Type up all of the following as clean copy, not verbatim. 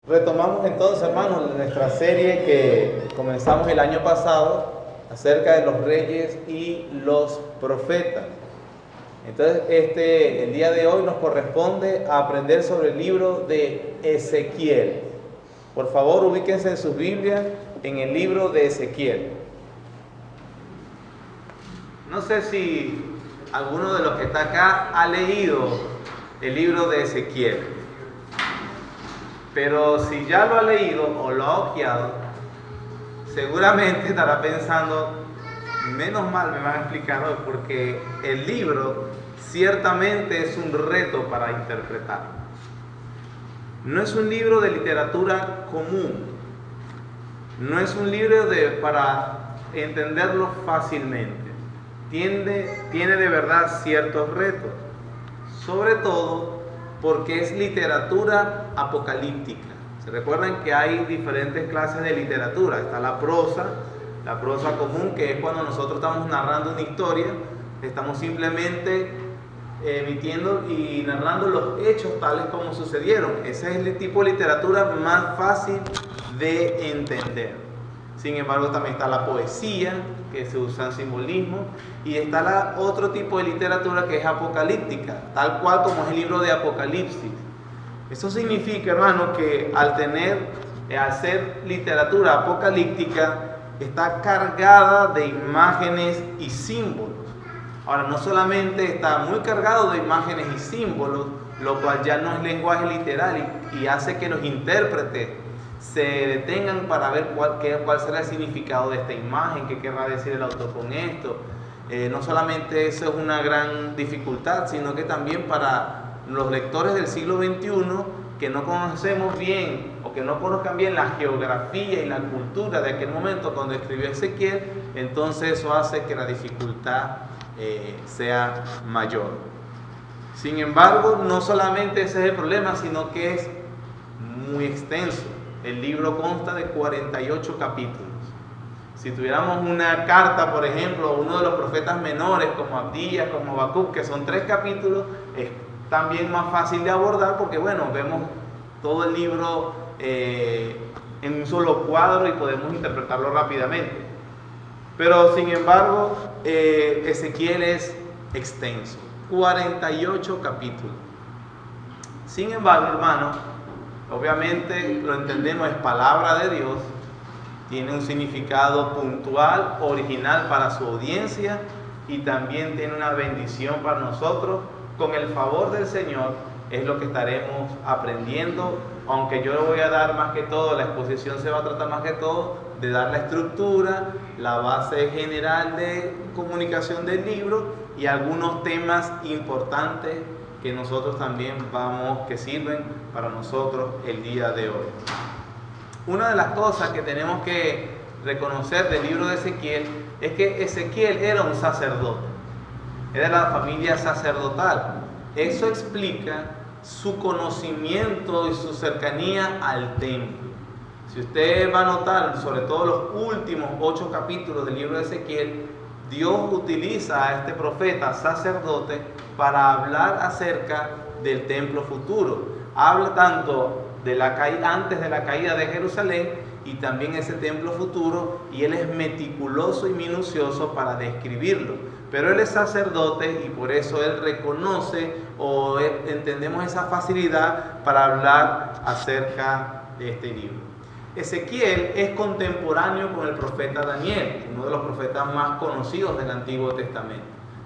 Retomamos entonces, hermanos, nuestra serie que comenzamos el año pasado acerca de los reyes y los profetas. Entonces, el día de hoy nos corresponde aprender sobre el libro de Ezequiel. Por favor, ubíquense en sus Biblias en el libro de Ezequiel. No sé si alguno de los que está acá ha leído el libro de Ezequiel. Pero si ya lo ha leído o lo ha hojeado, seguramente estará pensando, menos mal me van a explicar hoy, porque el libro ciertamente es un reto para interpretar. No es un libro de literatura común, no es un libro para entenderlo fácilmente. Tiene de verdad ciertos retos, sobre todo porque es literatura apocalíptica. Se recuerdan que hay diferentes clases de literatura. Está la prosa común, que es cuando nosotros estamos narrando una historia, estamos simplemente emitiendo y narrando los hechos tales como sucedieron. Ese es el tipo de literatura más fácil de entender. Sin embargo, también está la poesía, que se usa en simbolismo, y está otro tipo de literatura que es apocalíptica, tal cual como es el libro de Apocalipsis. Eso significa, hermano, que al ser literatura apocalíptica, está cargada de imágenes y símbolos. Ahora, no solamente está muy cargado de imágenes y símbolos, lo cual ya no es lenguaje literal y hace que los intérpretes se detengan para ver cuál será el significado de esta imagen, qué querrá decir el autor con esto. No solamente eso es una gran dificultad, sino que también para los lectores del siglo XXI que no conocemos bien o que no conozcan bien la geografía y la cultura de aquel momento cuando escribió Ezequiel, entonces eso hace que la dificultad sea mayor. Sin embargo, no solamente ese es el problema, sino que es muy extenso. El libro consta de 48 capítulos. Si tuviéramos una carta, por ejemplo, uno de los profetas menores, como Abdías, como Habacuc, que son 3 capítulos, es también más fácil de abordar porque, bueno, vemos todo el libro en un solo cuadro y podemos interpretarlo rápidamente. Pero, sin embargo, Ezequiel es extenso, 48 capítulos. Sin embargo, hermanos, obviamente lo entendemos, es palabra de Dios, tiene un significado puntual, original para su audiencia y también tiene una bendición para nosotros. Con el favor del Señor es lo que estaremos aprendiendo, aunque yo le voy a dar más que todo, la exposición se va a tratar más que todo de dar la estructura, la base general de comunicación del libro y algunos temas importantes que nosotros también que sirven para nosotros el día de hoy. Una de las cosas que tenemos que reconocer del libro de Ezequiel es que Ezequiel era un sacerdote, era de la familia sacerdotal. Eso explica su conocimiento y su cercanía al templo. Si usted va a notar, sobre todo los últimos 8 capítulos del libro de Ezequiel, Dios utiliza a este profeta sacerdote para hablar acerca del templo futuro. Habla tanto de antes de la caída de Jerusalén y también ese templo futuro, y él es meticuloso y minucioso para describirlo. Pero él es sacerdote y por eso él reconoce entendemos esa facilidad para hablar acerca de este libro. Ezequiel es contemporáneo con el profeta Daniel, uno de los profetas más conocidos del Antiguo Testamento.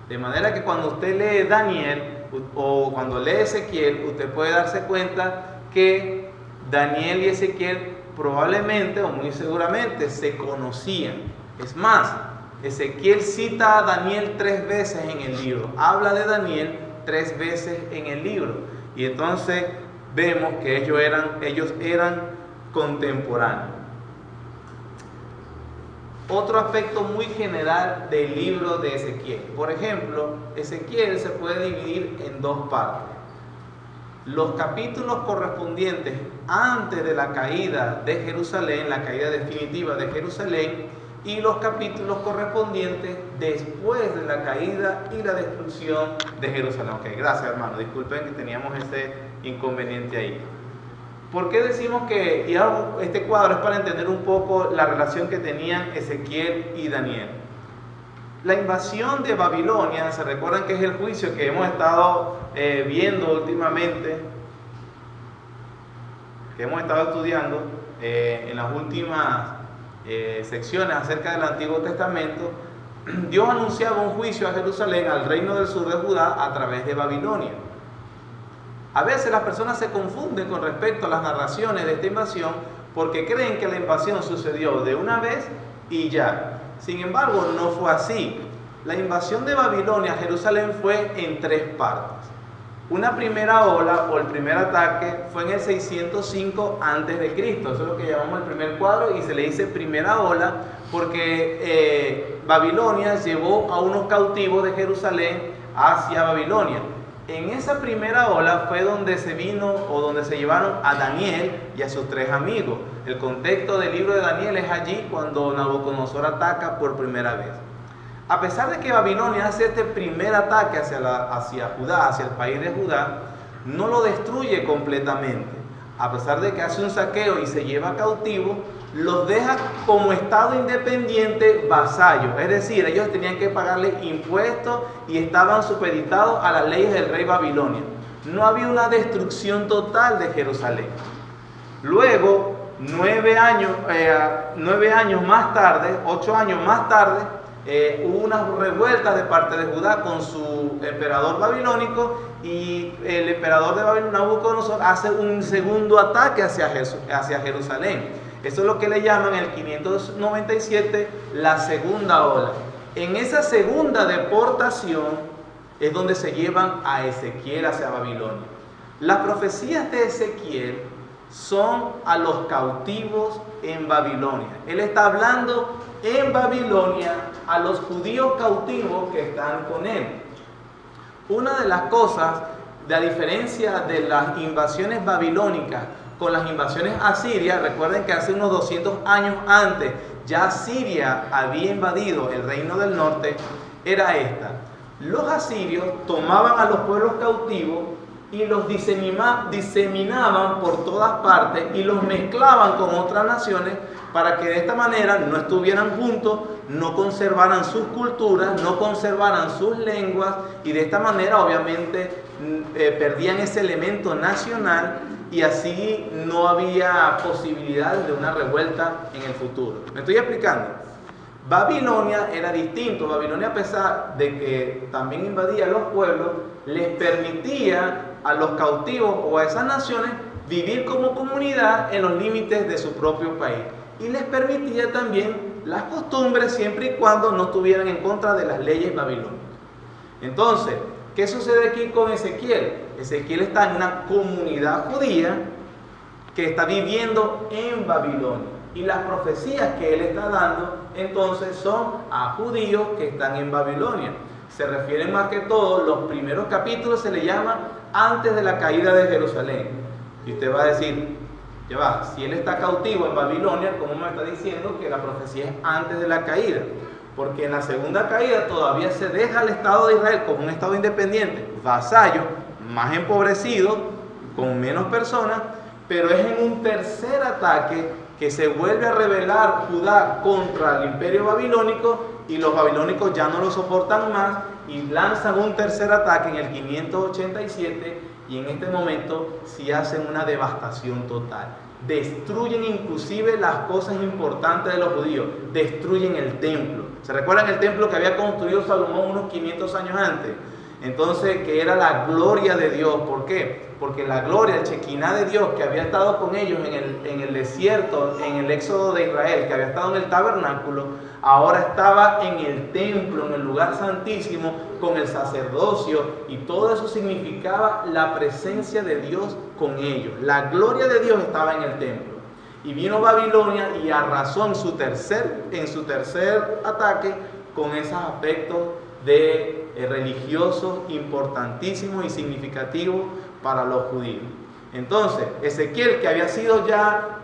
De manera que cuando usted lee Daniel o cuando lee Ezequiel, usted puede darse cuenta que Daniel y Ezequiel probablemente o muy seguramente se conocían. Es más, Ezequiel cita a Daniel 3 veces en el libro, habla de Daniel 3 veces en el libro, y entonces vemos que ellos eran contemporáneos. Otro aspecto muy general del libro de Ezequiel. Por ejemplo, Ezequiel se puede dividir en 2 partes. Los capítulos correspondientes antes de la caída de Jerusalén, la caída definitiva de Jerusalén, y los capítulos correspondientes después de la caída y la destrucción de Jerusalén. Ok, gracias, hermano. Disculpen que teníamos ese inconveniente ahí. ¿Por qué decimos que este cuadro es para entender un poco la relación que tenían Ezequiel y Daniel? La invasión de Babilonia, se recuerdan que es el juicio que hemos estado viendo últimamente, que hemos estado estudiando en las últimas secciones acerca del Antiguo Testamento. Dios anunciaba un juicio a Jerusalén, al reino del sur de Judá, a través de Babilonia. A veces las personas se confunden con respecto a las narraciones de esta invasión porque creen que la invasión sucedió de una vez y ya. Sin embargo, no fue así. La invasión de Babilonia a Jerusalén fue en 3 partes. Una primera ola o el primer ataque fue en el 605 a.C. Eso es lo que llamamos el primer cuadro y se le dice primera ola porque Babilonia llevó a unos cautivos de Jerusalén hacia Babilonia. En esa primera ola fue donde se llevaron a Daniel y a sus 3 amigos. El contexto del libro de Daniel es allí cuando Nabucodonosor ataca por primera vez. A pesar de que Babilonia hace este primer ataque hacia Judá, hacia el país de Judá, no lo destruye completamente. A pesar de que hace un saqueo y se lleva cautivo, los deja como estado independiente vasallo. Es decir, ellos tenían que pagarle impuestos y estaban supeditados a las leyes del rey Babilonia. No había una destrucción total de Jerusalén. Luego, 9 años más tarde, 8 años más tarde, hubo una revuelta de parte de Judá con su emperador babilónico y el emperador de Babilonia, Nabucodonosor, hace un segundo ataque hacia Jerusalén. Eso es lo que le llaman en el 597 la segunda ola. En esa segunda deportación es donde se llevan a Ezequiel hacia Babilonia. Las profecías de Ezequiel son a los cautivos en Babilonia. Él está hablando en Babilonia a los judíos cautivos que están con él. Una de las cosas, a diferencia de las invasiones babilónicas con las invasiones asirias, recuerden que hace unos 200 años antes ya Siria había invadido el reino del norte, era esta. Los asirios tomaban a los pueblos cautivos y los diseminaban por todas partes y los mezclaban con otras naciones para que de esta manera no estuvieran juntos, no conservaran sus culturas, no conservaran sus lenguas y de esta manera obviamente perdían ese elemento nacional y así no había posibilidades de una revuelta en el futuro. ¿Me estoy explicando? Babilonia era distinto. Babilonia, a pesar de que también invadía los pueblos, les permitía a los cautivos o a esas naciones vivir como comunidad en los límites de su propio país. Y les permitía también las costumbres siempre y cuando no estuvieran en contra de las leyes babilónicas. Entonces, ¿qué sucede aquí con Ezequiel? Ezequiel está en una comunidad judía que está viviendo en Babilonia. Y las profecías que él está dando entonces son a judíos que están en Babilonia. Se refieren más que todo, los primeros capítulos se le llama antes de la caída de Jerusalén. Y usted va a decir, ya va, si él está cautivo en Babilonia, ¿cómo me está diciendo que la profecía es antes de la caída? Porque en la segunda caída todavía se deja al Estado de Israel como un Estado independiente, vasallo, más empobrecido, con menos personas, pero es en un tercer ataque que se vuelve a rebelar Judá contra el imperio babilónico y los babilónicos ya no lo soportan más y lanzan un tercer ataque en el 587 y en este momento sí hacen una devastación total. Destruyen inclusive las cosas importantes de los judíos, destruyen el templo. ¿Se recuerdan el templo que había construido Salomón unos 500 años antes? Entonces, que era la gloria de Dios. ¿Por qué? Porque la gloria, el Shekinah de Dios que había estado con ellos en el desierto, en el éxodo de Israel, que había estado en el tabernáculo, ahora estaba en el templo, en el lugar santísimo, con el sacerdocio, y todo eso significaba la presencia de Dios con ellos. La gloria de Dios estaba en el templo. Y vino Babilonia y arrasó en su tercer ataque con esos aspectos de religiosos importantísimos y significativos para los judíos. Entonces, Ezequiel, que había sido ya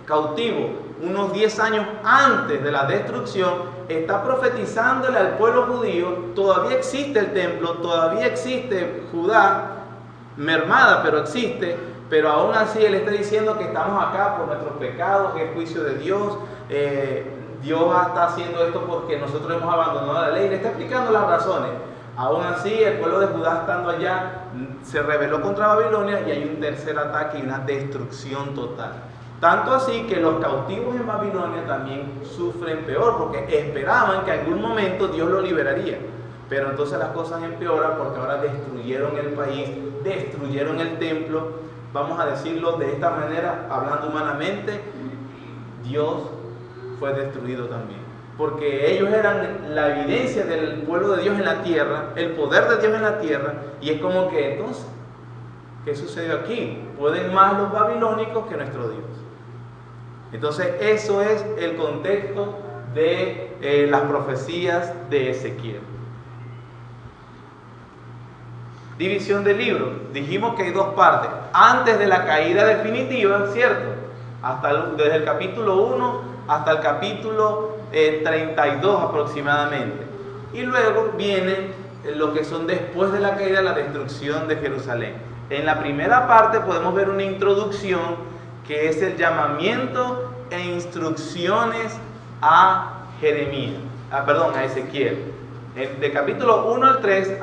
cautivo unos 10 años antes de la destrucción, está profetizándole al pueblo judío. Todavía existe el templo, todavía existe Judá, mermada, pero existe. Pero aún así Él está diciendo que estamos acá por nuestros pecados, que es juicio de Dios. Dios está haciendo esto porque nosotros hemos abandonado la ley. Le está explicando las razones. Aún así, el pueblo de Judá estando allá se rebeló contra Babilonia y hay un tercer ataque y una destrucción total. Tanto así que los cautivos en Babilonia también sufren peor porque esperaban que en algún momento Dios lo liberaría. Pero entonces las cosas empeoran porque ahora destruyeron el país, destruyeron el templo. Vamos a decirlo de esta manera, hablando humanamente, Dios fue destruido también. Porque ellos eran la evidencia del pueblo de Dios en la tierra, el poder de Dios en la tierra, y es como que entonces, ¿qué sucedió aquí? Pueden más los babilónicos que nuestro Dios. Entonces eso es el contexto de las profecías de Ezequiel. División del libro. Dijimos que hay dos partes. Antes de la caída definitiva, ¿cierto? Desde el capítulo 1 hasta el capítulo 32 aproximadamente. Y luego viene lo que son después de la caída, la destrucción de Jerusalén. En la primera parte podemos ver una introducción que es el llamamiento e instrucciones a a Ezequiel. De capítulo 1 al 3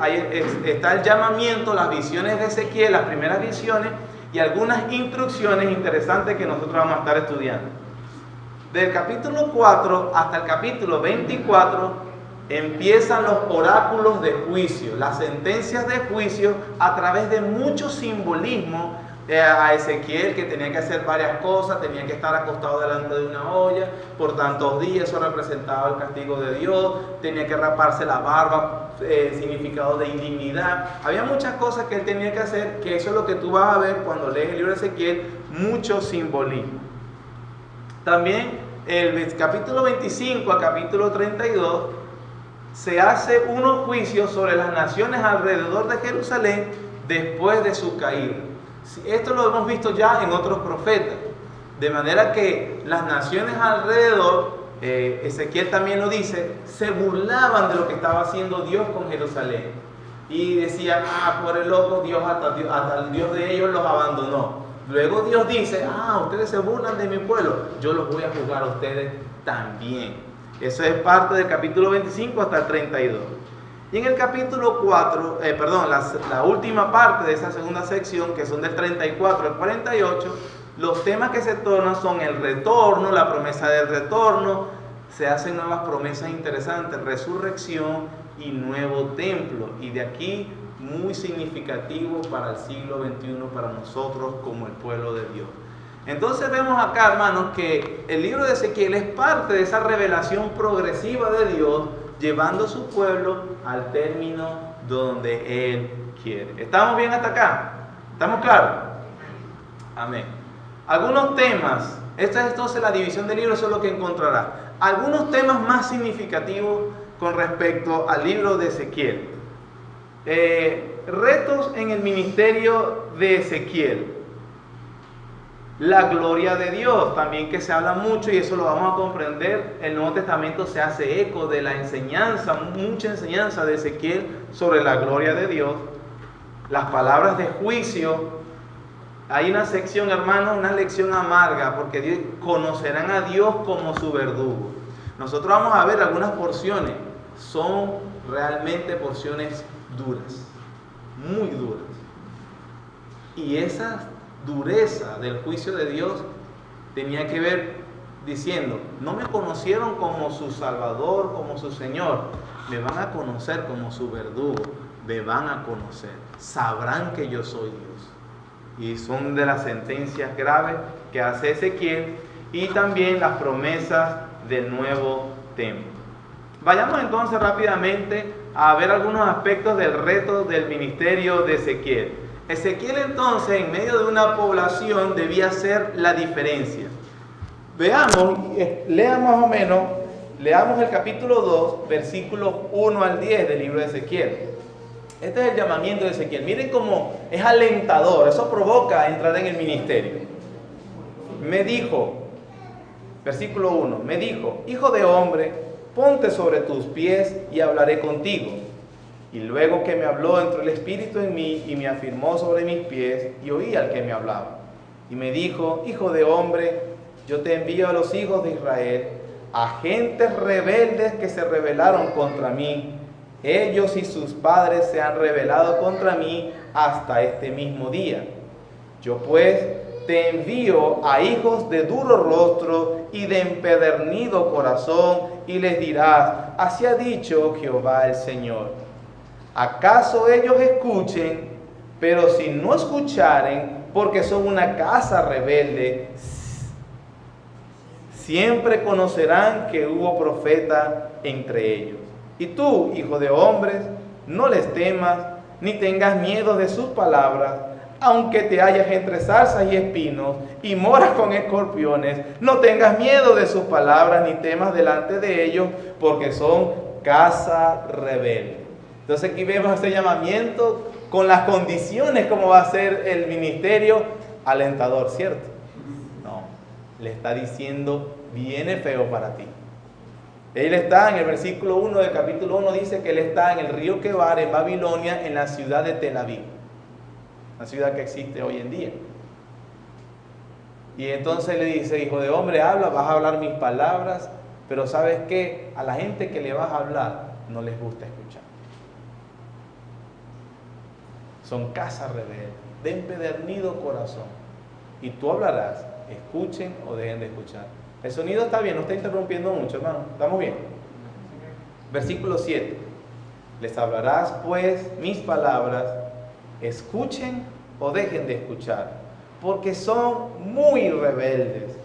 está el llamamiento, las visiones de Ezequiel, las primeras visiones y algunas instrucciones interesantes que nosotros vamos a estar estudiando. Del capítulo 4 hasta el capítulo 24 empiezan los oráculos de juicio, las sentencias de juicio a través de mucho simbolismo a Ezequiel, que tenía que hacer varias cosas, tenía que estar acostado delante de una olla por tantos días, eso representaba el castigo de Dios, tenía que raparse la barba, significado de indignidad. Había muchas cosas que él tenía que hacer, que eso es lo que tú vas a ver cuando lees el libro de Ezequiel, mucho simbolismo. También el capítulo 25 al capítulo 32 se hace unos juicios sobre las naciones alrededor de Jerusalén después de su caída. Esto lo hemos visto ya en otros profetas, de manera que las naciones alrededor, Ezequiel también lo dice, se burlaban de lo que estaba haciendo Dios con Jerusalén y decían, por el loco Dios, hasta el Dios de ellos los abandonó. Luego Dios dice, ustedes se burlan de mi pueblo, yo los voy a juzgar a ustedes también. Eso es parte del capítulo 25 hasta el 32. Y en el capítulo 4, la última parte de esa segunda sección, que son del 34 al 48, los temas que se tornan son el retorno, la promesa del retorno, se hacen nuevas promesas interesantes, resurrección y nuevo templo. Y de aquí, muy significativo para el siglo XXI, para nosotros como el pueblo de Dios. Entonces vemos acá, hermanos, que el libro de Ezequiel es parte de esa revelación progresiva de Dios, llevando a su pueblo al término donde Él quiere. ¿Estamos bien hasta acá? ¿Estamos claros? Amén. Algunos temas, esta es entonces la división del libro, eso es lo que encontrarás. Algunos temas más significativos con respecto al libro de Ezequiel. Retos en el ministerio de Ezequiel. La gloria de Dios, también que se habla mucho y eso lo vamos a comprender. El Nuevo Testamento se hace eco de la enseñanza, mucha enseñanza de Ezequiel sobre la gloria de Dios. Las palabras de juicio. Hay una sección, hermanos, una lección amarga, porque conocerán a Dios como su verdugo. Nosotros vamos a ver algunas porciones, son realmente porciones duras, muy duras. Y esa dureza del juicio de Dios tenía que ver diciendo, no me conocieron como su Salvador, como su Señor, me van a conocer como su verdugo, me van a conocer, sabrán que yo soy Dios. Y son de las sentencias graves que hace Ezequiel y también las promesas del nuevo templo. Vayamos entonces rápidamente a ver algunos aspectos del reto del ministerio de Ezequiel. Ezequiel entonces, en medio de una población, debía hacer la diferencia. Veamos, leamos más o menos, leamos el capítulo 2, versículos 1 al 10 del libro de Ezequiel. Este es el llamamiento de Ezequiel. Miren cómo es alentador, eso provoca entrar en el ministerio. Me dijo, versículo 1, me dijo, hijo de hombre, ponte sobre tus pies y hablaré contigo. Y luego que me habló, entró el Espíritu en mí y me afirmó sobre mis pies, y oí al que me hablaba. Y me dijo: hijo de hombre, yo te envío a los hijos de Israel, a gentes rebeldes que se rebelaron contra mí. Ellos y sus padres se han rebelado contra mí hasta este mismo día. Yo pues te envío a hijos de duro rostro y de empedernido corazón, y les dirás: así ha dicho Jehová el Señor. ¿Acaso ellos escuchen? Pero si no escucharen, porque son una casa rebelde, siempre conocerán que hubo profeta entre ellos. Y tú, hijo de hombres, no les temas, ni tengas miedo de sus palabras, aunque te hallas entre zarzas y espinos, y moras con escorpiones. No tengas miedo de sus palabras, ni temas delante de ellos, porque son casa rebelde. Entonces aquí vemos este llamamiento con las condiciones como va a ser el ministerio alentador, ¿cierto? No, le está diciendo: viene feo para ti. Él está en el versículo 1 del capítulo 1, dice que él está en el río Quebar, en Babilonia, en la ciudad de Tel Aviv, la ciudad que existe hoy en día. Y entonces le dice: hijo de hombre, habla, vas a hablar mis palabras, pero ¿sabes qué? A la gente que le vas a hablar no les gusta escuchar. Son casa rebelde, de empedernido corazón. Y tú hablarás, escuchen o dejen de escuchar. El sonido está bien, no está interrumpiendo mucho, hermano. ¿Estamos bien? Versículo 7. Les hablarás pues mis palabras, escuchen o dejen de escuchar, porque son muy rebeldes.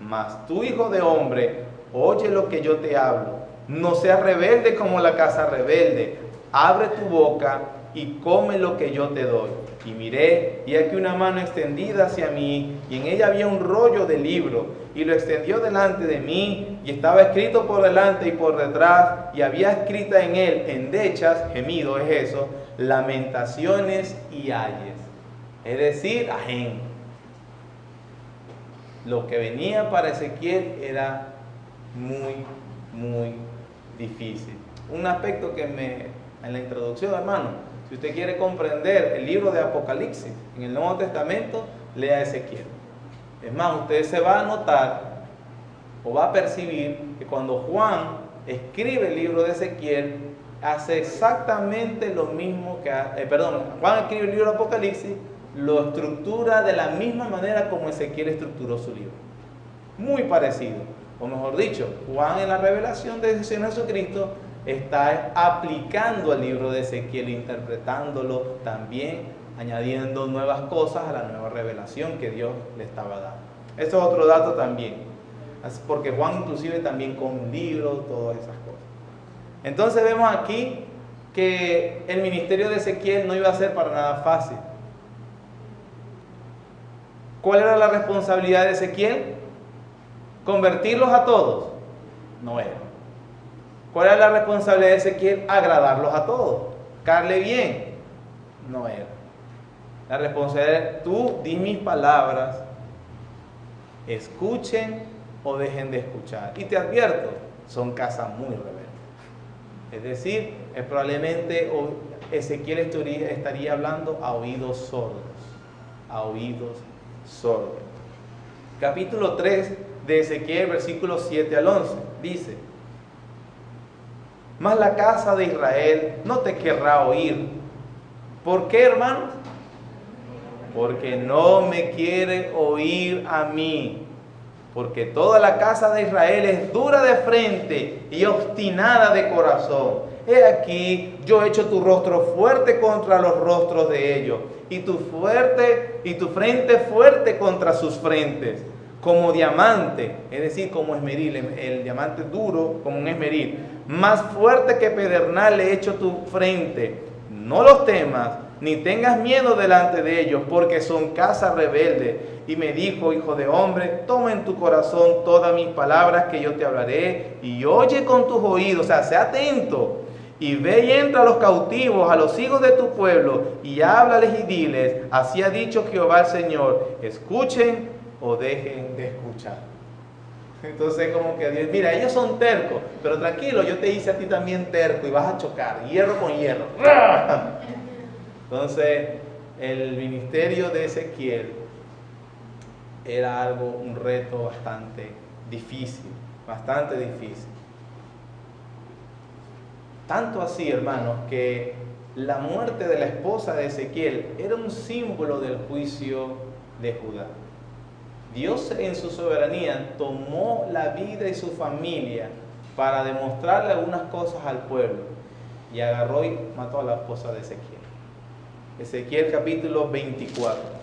Mas tú, hijo de hombre, oye lo que yo te hablo. No seas rebelde como la casa rebelde. Abre tu boca y come lo que yo te doy. Y miré, y aquí una mano extendida hacia mí, y en ella había un rollo de libro, y lo extendió delante de mí, y estaba escrito por delante y por detrás, y había escrita en él endechas, gemido es eso, lamentaciones y ayes, es decir, ajén. Lo que venía para Ezequiel era muy difícil. Un aspecto que en la introducción, hermano, si usted quiere comprender el libro de Apocalipsis en el Nuevo Testamento, lea Ezequiel. Es más, usted se va a notar o va a percibir que cuando Juan escribe el libro de Ezequiel, hace exactamente lo mismo que... Juan escribe el libro de Apocalipsis, lo estructura de la misma manera como Ezequiel estructuró su libro. Muy parecido. O mejor dicho, Juan en la revelación de Señor Jesucristo está aplicando el libro de Ezequiel, interpretándolo también, añadiendo nuevas cosas a la nueva revelación que Dios le estaba dando. Eso es otro dato también, porque Juan inclusive también con un libro, todas esas cosas. Entonces vemos aquí que el ministerio de Ezequiel no iba a ser para nada fácil. ¿Cuál era la responsabilidad de Ezequiel? ¿Convertirlos a todos? No era. ¿Cuál era la responsabilidad de Ezequiel? Agradarlos a todos, caerle bien. No era. La responsabilidad, tú di mis palabras, escuchen o dejen de escuchar. Y te advierto, son casas muy rebeldes. Es decir, probablemente Ezequiel estaría hablando a oídos sordos. A oídos sordos. Capítulo 3 de Ezequiel, versículos 7 al 11, dice: mas la casa de Israel no te querrá oír. ¿Por qué, hermanos? Porque no me quiere oír a mí. Porque toda la casa de Israel es dura de frente y obstinada de corazón. He aquí, yo he hecho tu rostro fuerte contra los rostros de ellos, y tu frente fuerte contra sus frentes, como diamante, es decir, como esmeril, el diamante duro como un esmeril, más fuerte que pedernal he hecho tu frente. No los temas, ni tengas miedo delante de ellos, porque son casa rebelde. Y me dijo: hijo de hombre, toma en tu corazón todas mis palabras que yo te hablaré, y oye con tus oídos, o sea, sé atento, y ve y entra a los cautivos, a los hijos de tu pueblo, y háblales y diles: así ha dicho Jehová el Señor, escuchen o dejen de escuchar. Entonces como que Dios, mira, ellos son tercos, pero tranquilo, yo te hice a ti también terco y vas a chocar, hierro con hierro. Entonces el ministerio de Ezequiel era un reto bastante difícil, bastante difícil. Tanto así, hermanos, que la muerte de la esposa de Ezequiel era un símbolo del juicio de Judá. Dios en su soberanía tomó la vida y su familia para demostrarle algunas cosas al pueblo y agarró y mató a la esposa de Ezequiel. Ezequiel capítulo 24.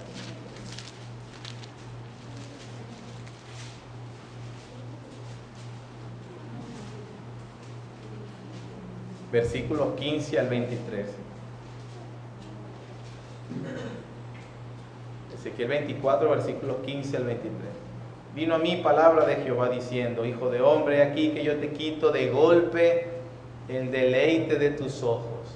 Versículos 15 al 23. Ezequiel 24, versículos 15 al 23. Vino a mí palabra de Jehová diciendo: Hijo de hombre, aquí que yo te quito de golpe el deleite de tus ojos.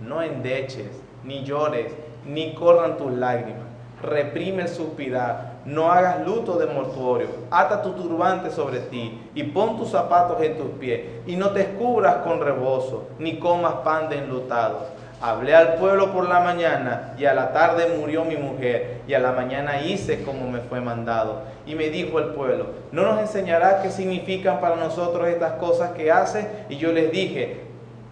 No endeches, ni llores, ni corran tus lágrimas. Reprime el suspirar, no hagas luto de mortuorio. Ata tu turbante sobre ti y pon tus zapatos en tus pies, y no te cubras con rebozo, ni comas pan de enlutados. Hablé al pueblo por la mañana, y a la tarde murió mi mujer, y a la mañana hice como me fue mandado. Y me dijo el pueblo: ¿no nos enseñarás qué significan para nosotros estas cosas que haces? Y yo les dije: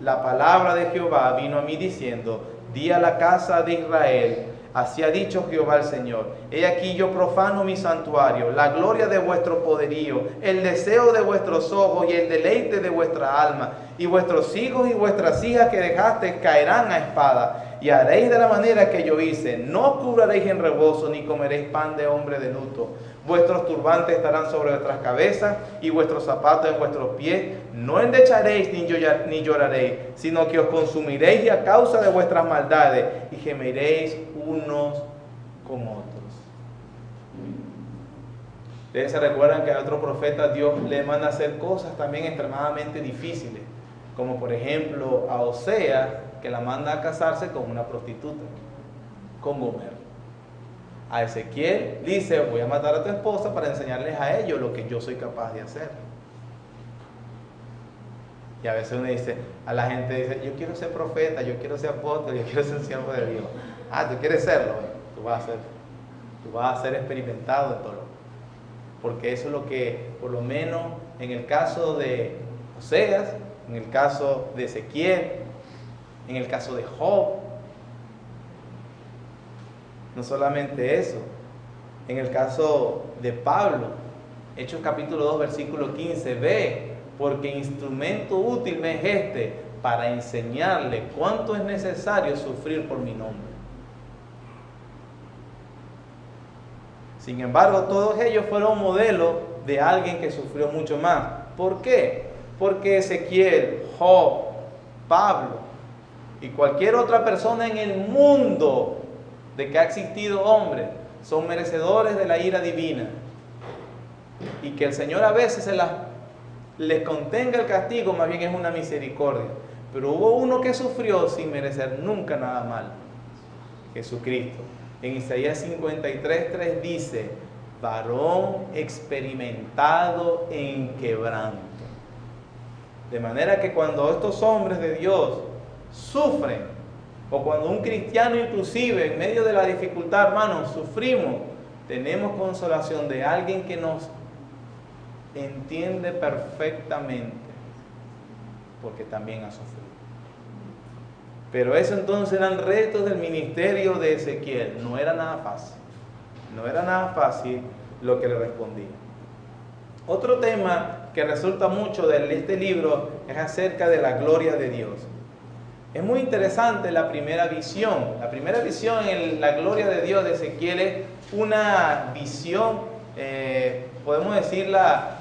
la palabra de Jehová vino a mí diciendo: di a la casa de Israel, así ha dicho Jehová el Señor: he aquí yo profano mi santuario, la gloria de vuestro poderío, el deseo de vuestros ojos y el deleite de vuestra alma. Y vuestros hijos y vuestras hijas que dejasteis caerán a espada. Y haréis de la manera que yo hice: no cubraréis en rebozo, ni comeréis pan de hombre de luto. Vuestros turbantes estarán sobre vuestras cabezas, y vuestros zapatos en vuestros pies. No endecharéis ni lloraréis, sino que os consumiréis a causa de vuestras maldades, y gemiréis unos con otros. Ustedes se recuerdan que a otro profeta Dios le manda a hacer cosas también extremadamente difíciles, como por ejemplo a Oseas, que la manda a casarse con una prostituta, con Gomer. A Ezequiel dice: voy a matar a tu esposa para enseñarles a ellos lo que yo soy capaz de hacer. Y a veces uno dice, a la gente dice: yo quiero ser profeta, yo quiero ser apóstol, yo quiero ser siervo de Dios. Ah, ¿tú quieres serlo? Tú vas a ser experimentado en todo. Porque eso es lo que, por lo menos en el caso de Oseas, en el caso de Ezequiel, en el caso de Job, no solamente eso, en el caso de Pablo, Hechos capítulo 2, versículo 15, ve, porque instrumento útil me es este, para enseñarle cuánto es necesario sufrir por mi nombre. Sin embargo, todos ellos fueron modelos de alguien que sufrió mucho más. ¿Por qué? Porque Ezequiel, Job, Pablo y cualquier otra persona en el mundo de que ha existido hombre son merecedores de la ira divina, y que el Señor a veces les contenga el castigo, más bien es una misericordia. Pero hubo uno que sufrió sin merecer nunca nada mal: Jesucristo. En Isaías 53:3 dice: varón experimentado en quebranto. De manera que cuando estos hombres de Dios sufren, o cuando un cristiano inclusive en medio de la dificultad, hermanos, sufrimos, tenemos consolación de alguien que nos entiende perfectamente, porque también ha sufrido. Pero eso entonces eran retos del ministerio de Ezequiel. No era nada fácil. No era nada fácil lo que le respondía. Otro tema que resulta mucho de este libro es acerca de la gloria de Dios. Es muy interesante la primera visión. La primera visión en la gloria de Dios de Ezequiel es una visión, podemos decirla,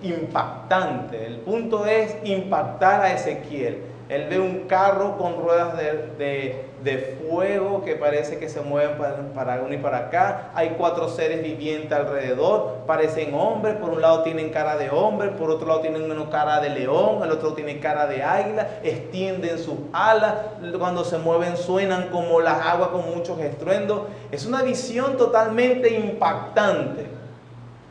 impactante. El punto es impactar a Ezequiel. Él ve un carro con ruedas de fuego que parece que se mueven para uno y para acá. Hay 4 seres vivientes alrededor, parecen hombres. Por un lado tienen cara de hombre, por otro lado tienen una cara de león, el otro tiene cara de águila. Extienden sus alas, cuando se mueven suenan como las aguas con muchos estruendos. Es una visión totalmente impactante.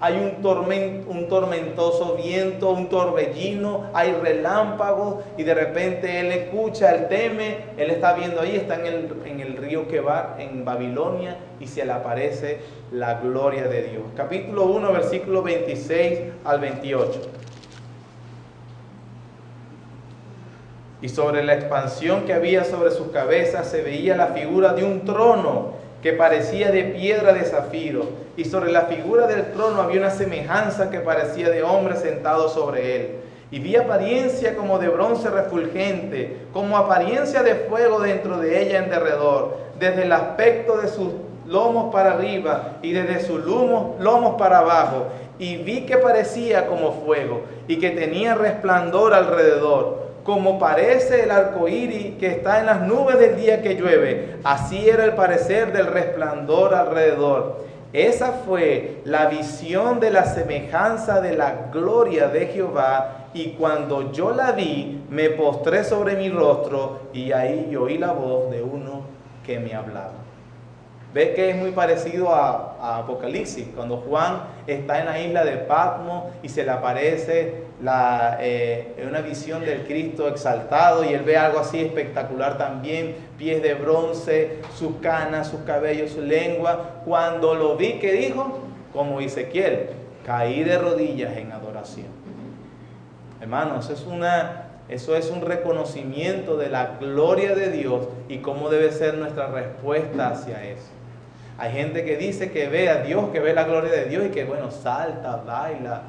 hay un tormentoso viento, un torbellino, hay relámpagos y de repente él escucha, él teme, él está viendo ahí, está en el río Quebar, en Babilonia, y se le aparece la gloria de Dios. Capítulo 1, versículo 26 al 28. Y sobre la expansión que había sobre sus cabezas se veía la figura de un trono que parecía de piedra de zafiro, y sobre la figura del trono había una semejanza que parecía de hombre sentado sobre él. Y vi apariencia como de bronce refulgente, como apariencia de fuego dentro de ella en derredor, desde el aspecto de sus lomos para arriba y desde sus lomos para abajo. Y vi que parecía como fuego y que tenía resplandor alrededor, como parece el arco iris que está en las nubes del día que llueve. Así era el parecer del resplandor alrededor. Esa fue la visión de la semejanza de la gloria de Jehová. Y cuando yo la vi, me postré sobre mi rostro y ahí oí la voz de uno que me hablaba. ¿Ves que es muy parecido a Apocalipsis? Cuando Juan está en la isla de Patmos y se le aparece una visión del Cristo exaltado, y él ve algo así espectacular también, pies de bronce, sus canas, sus cabellos, su lengua. Cuando lo vi, ¿qué dijo? Como Ezequiel, caí de rodillas en adoración. Hermanos, eso es un reconocimiento de la gloria de Dios y cómo debe ser nuestra respuesta hacia eso. Hay gente que dice que ve a Dios, que ve la gloria de Dios y que bueno, salta, baila.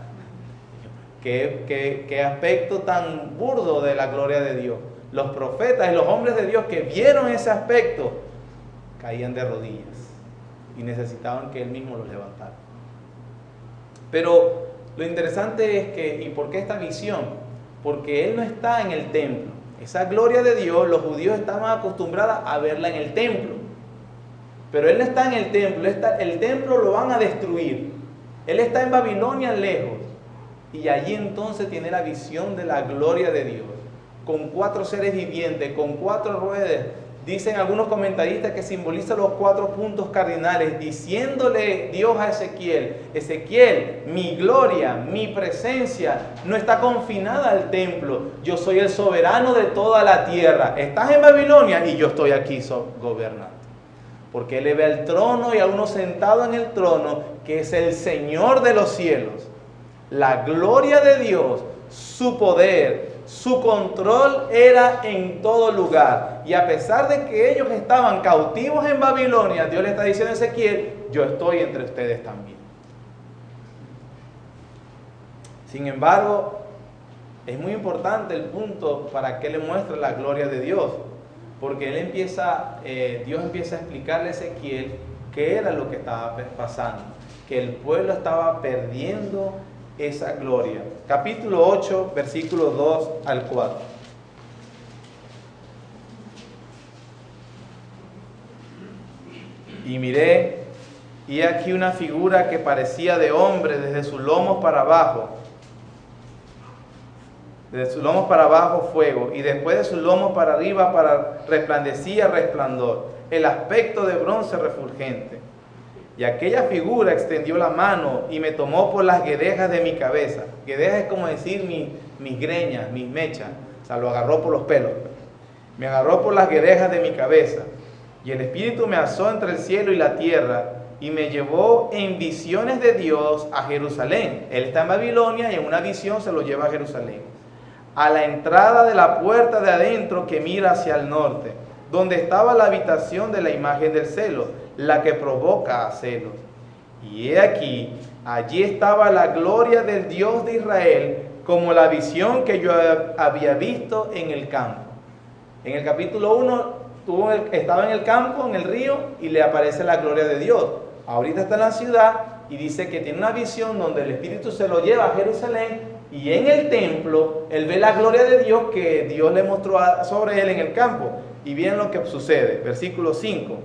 Qué aspecto tan burdo de la gloria de Dios. Los profetas y los hombres de Dios que vieron ese aspecto caían de rodillas y necesitaban que Él mismo los levantara. Pero lo interesante es que, ¿y por qué esta visión? Porque Él no está en el templo. Esa gloria de Dios, los judíos estaban acostumbrados a verla en el templo. Pero Él no está en el templo. El templo lo van a destruir. Él está en Babilonia lejos. Y allí entonces tiene la visión de la gloria de Dios. Con 4 seres vivientes, con 4 ruedas. Dicen algunos comentaristas que simboliza los 4 puntos cardinales, diciéndole Dios a Ezequiel: Ezequiel, mi gloria, mi presencia no está confinada al templo. Yo soy el soberano de toda la tierra. Estás en Babilonia y yo estoy aquí gobernando. Porque él le ve al trono y a uno sentado en el trono, que es el Señor de los cielos. La gloria de Dios, su poder, su control era en todo lugar. Y a pesar de que ellos estaban cautivos en Babilonia, Dios le está diciendo a Ezequiel: yo estoy entre ustedes también. Sin embargo, es muy importante el punto para que le muestre la gloria de Dios. Porque Dios empieza a explicarle a Ezequiel qué era lo que estaba pasando. Que el pueblo estaba perdiendo esa gloria. Capítulo 8, versículos 2 al 4. Y miré, y aquí una figura que parecía de hombre desde sus lomos para abajo. Desde sus lomos para abajo fuego, y después de sus lomos para arriba resplandecía resplandor, el aspecto de bronce refulgente. Y aquella figura extendió la mano y me tomó por las guedejas de mi cabeza. Guedejas es como decir mis greñas, mis mechas. O sea, lo agarró por los pelos. Me agarró por las guedejas de mi cabeza. Y el Espíritu me alzó entre el cielo y la tierra y me llevó en visiones de Dios a Jerusalén. Él está en Babilonia y en una visión se lo lleva a Jerusalén. A la entrada de la puerta de adentro que mira hacia el norte, donde estaba la habitación de la imagen del celo, la que provoca a celos. Y he aquí, allí estaba la gloria del Dios de Israel, como la visión que yo había visto en el campo. En el capítulo 1 estaba en el campo, en el río, y le aparece la gloria de Dios. Ahorita está en la ciudad y dice que tiene una visión donde el Espíritu se lo lleva a Jerusalén, y en el templo él ve la gloria de Dios que Dios le mostró sobre él en el campo. Y miren lo que sucede, versículo 5.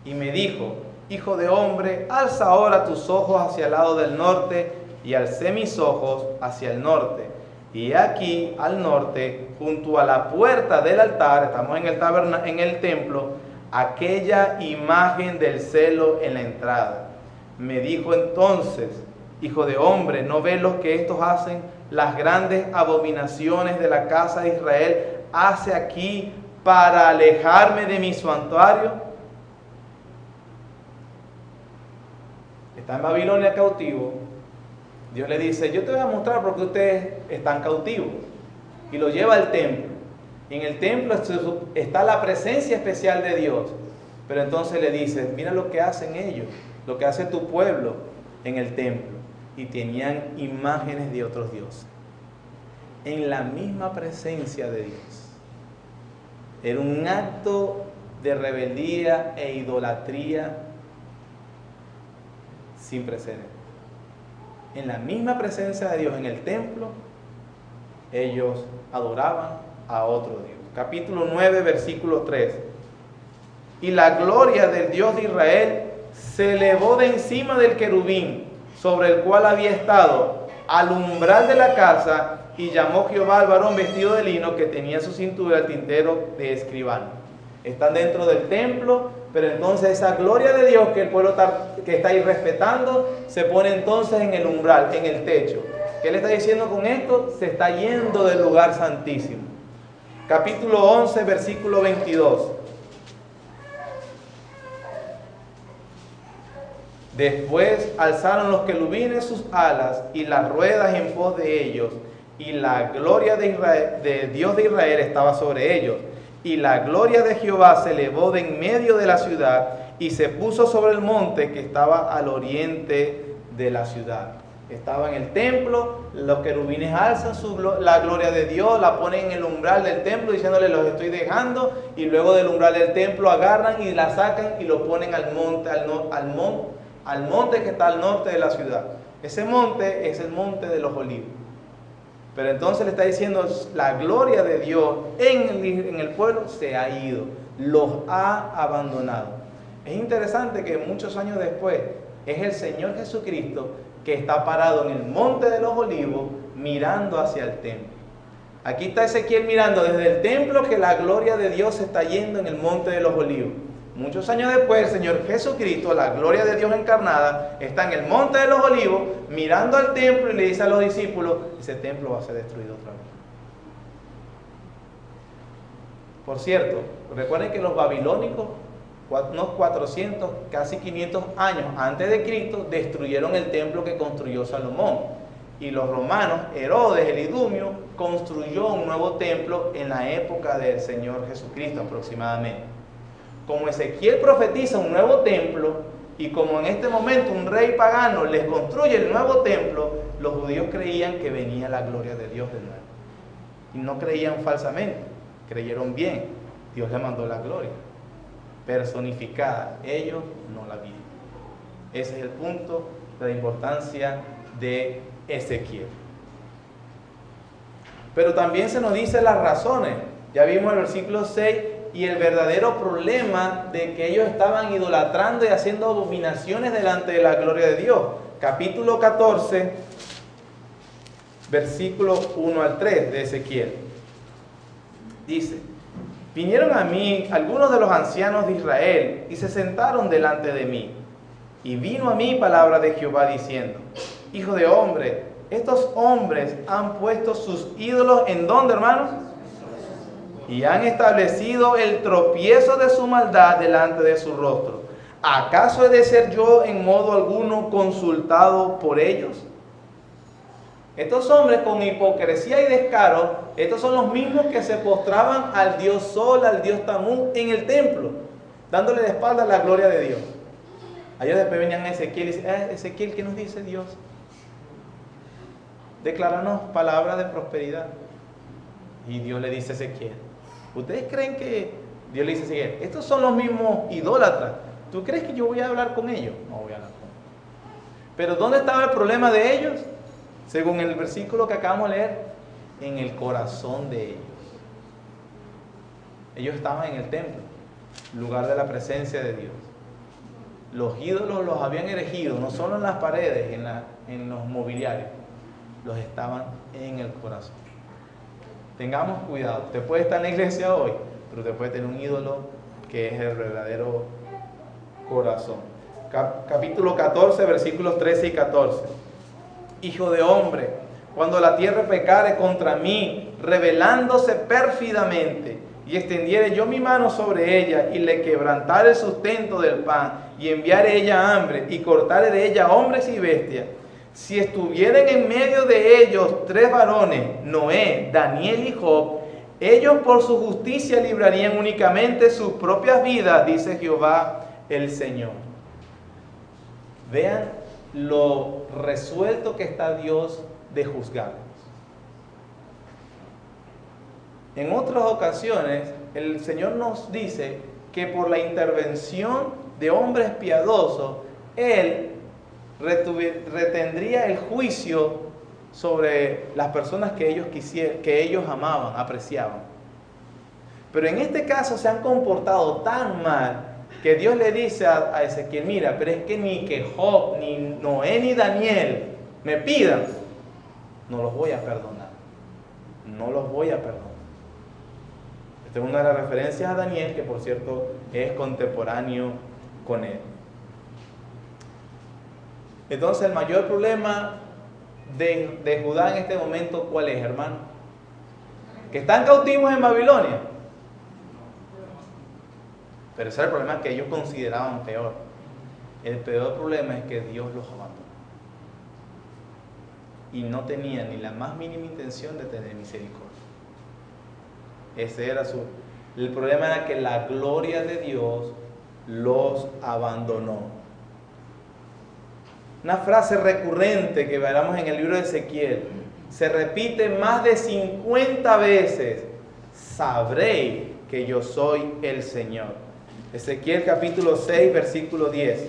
Y me dijo: hijo de hombre, alza ahora tus ojos hacia el lado del norte. Y alcé mis ojos hacia el norte. Y aquí al norte, junto a la puerta del altar, estamos en el templo, aquella imagen del celo en la entrada. Me dijo entonces: hijo de hombre, ¿no ves lo que estos hacen? Las grandes abominaciones de la casa de Israel hace aquí para alejarme de mi santuario. Está en Babilonia cautivo. Dios le dice: yo te voy a mostrar por qué ustedes están cautivos. Y lo lleva al templo. Y en el templo está la presencia especial de Dios. Pero entonces le dice: mira lo que hacen ellos, lo que hace tu pueblo en el templo. Y tenían imágenes de otros dioses. En la misma presencia de Dios. Era un acto de rebeldía e idolatría sin precedentes. En la misma presencia de Dios en el templo, ellos adoraban a otro Dios. Capítulo 9, versículo 3. Y la gloria del Dios de Israel se elevó de encima del querubín sobre el cual había estado al umbral de la casa, y llamó Jehová al varón vestido de lino que tenía en su cintura el tintero de escribano. Están dentro del templo, pero entonces esa gloria de Dios que el pueblo que está ahí respetando, se pone entonces en el umbral, en el techo. ¿Qué le está diciendo con esto? Se está yendo del lugar santísimo. Capítulo 11, versículo 22. Después alzaron los querubines sus alas y las ruedas en pos de ellos, y la gloria de Israel, de Dios de Israel, estaba sobre ellos. Y la gloria de Jehová se elevó de en medio de la ciudad y se puso sobre el monte que estaba al oriente de la ciudad. Estaba en el templo, los querubines alzan la gloria de Dios, la ponen en el umbral del templo diciéndole: los estoy dejando, y luego del umbral del templo agarran y la sacan y lo ponen al monte que está al norte de la ciudad. Ese monte es el monte de los olivos. Pero entonces le está diciendo: la gloria de Dios en el pueblo se ha ido, los ha abandonado. Es interesante que muchos años después es el Señor Jesucristo que está parado en el monte de los olivos mirando hacia el templo. Aquí está Ezequiel mirando desde el templo que la gloria de Dios se está yendo en el monte de los olivos. Muchos años después, el Señor Jesucristo, la gloria de Dios encarnada, está en el monte de los olivos, mirando al templo, y le dice a los discípulos: ese templo va a ser destruido otra vez. Por cierto, recuerden que los babilónicos, unos 400, casi 500 años antes de Cristo, destruyeron el templo que construyó Salomón. Y los romanos, Herodes, el idumio, construyó un nuevo templo en la época del Señor Jesucristo aproximadamente. Como Ezequiel profetiza un nuevo templo, y como en este momento un rey pagano les construye el nuevo templo, los judíos creían que venía la gloria de Dios de nuevo. Y no creían falsamente, creyeron bien. Dios le mandó la gloria personificada, ellos no la vieron. Ese es el punto de la importancia de Ezequiel. Pero también se nos dice las razones. Ya vimos el versículo 6 y el verdadero problema de que ellos estaban idolatrando y haciendo abominaciones delante de la gloria de Dios. Capítulo 14, versículo 1 al 3 de Ezequiel. Dice: vinieron a mí algunos de los ancianos de Israel y se sentaron delante de mí. Y vino a mí palabra de Jehová diciendo: hijo de hombre, estos hombres han puesto sus ídolos ¿en dónde, hermanos? Y han establecido el tropiezo de su maldad delante de su rostro. ¿Acaso he de ser yo en modo alguno consultado por ellos? Estos hombres con hipocresía y descaro, estos son los mismos que se postraban al dios Sol, al dios Tamuz en el templo, dándole la espalda a la gloria de Dios. Allá después venían a Ezequiel y dicen: Ezequiel, ¿qué nos dice Dios? Decláranos palabras de prosperidad. Y Dios le dice a Ezequiel: ¿ustedes creen que Dios le dice a Ezequiel: estos son los mismos idólatras? ¿Tú crees que yo voy a hablar con ellos? No voy a hablar con ellos. ¿Pero dónde estaba el problema de ellos? Según el versículo que acabamos de leer, en el corazón de ellos. Ellos estaban en el templo, lugar de la presencia de Dios. Los ídolos los habían erigido, no solo en las paredes, en los mobiliarios, los estaban en el corazón. Tengamos cuidado. Usted puede estar en la iglesia hoy, pero usted puede tener un ídolo que es el verdadero corazón. capítulo 14, versículos 13 y 14. Hijo de hombre, cuando la tierra pecare contra mí, rebelándose pérfidamente, y extendiere yo mi mano sobre ella, y le quebrantare el sustento del pan, y enviare ella hambre, y cortare de ella hombres y bestias, si estuvieren en medio de ellos 3 varones, Noé, Daniel y Job, ellos por su justicia librarían únicamente sus propias vidas, dice Jehová el Señor. Vean lo resuelto que está Dios de juzgarlos. En otras ocasiones, el Señor nos dice que por la intervención de hombres piadosos, Él retendría el juicio sobre las personas que ellos amaban, apreciaban. Pero en este caso se han comportado tan mal que Dios le dice a Ezequiel: mira, pero es que ni que Job, ni Noé, ni Daniel me pidan, no los voy a perdonar. No los voy a perdonar. Esta es una de las referencias a Daniel, que por cierto es contemporáneo con él. Entonces el mayor problema de Judá en este momento, ¿cuál es, hermano? Que están cautivos en Babilonia. Pero ese era el problema que ellos consideraban peor. El peor problema es que Dios los abandonó. Y no tenían ni la más mínima intención de tener misericordia. Ese era el problema, era que la gloria de Dios los abandonó. Una frase recurrente que veremos en el libro de Ezequiel, se repite más de 50 veces: sabréis que yo soy el Señor. Ezequiel capítulo 6, versículo 10.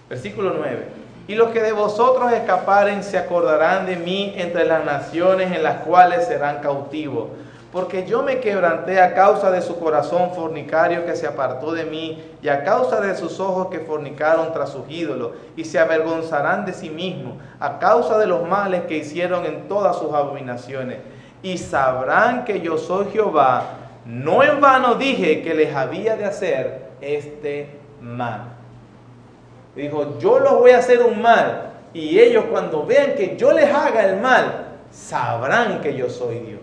Versículo 9. Y los que de vosotros escaparen se acordarán de mí entre las naciones en las cuales serán cautivos. Porque yo me quebranté a causa de su corazón fornicario que se apartó de mí, y a causa de sus ojos que fornicaron tras sus ídolos, y se avergonzarán de sí mismos, a causa de los males que hicieron en todas sus abominaciones. Y sabrán que yo soy Jehová, no en vano dije que les había de hacer este mal. Dijo: yo los voy a hacer un mal, y ellos cuando vean que yo les haga el mal, sabrán que yo soy Dios.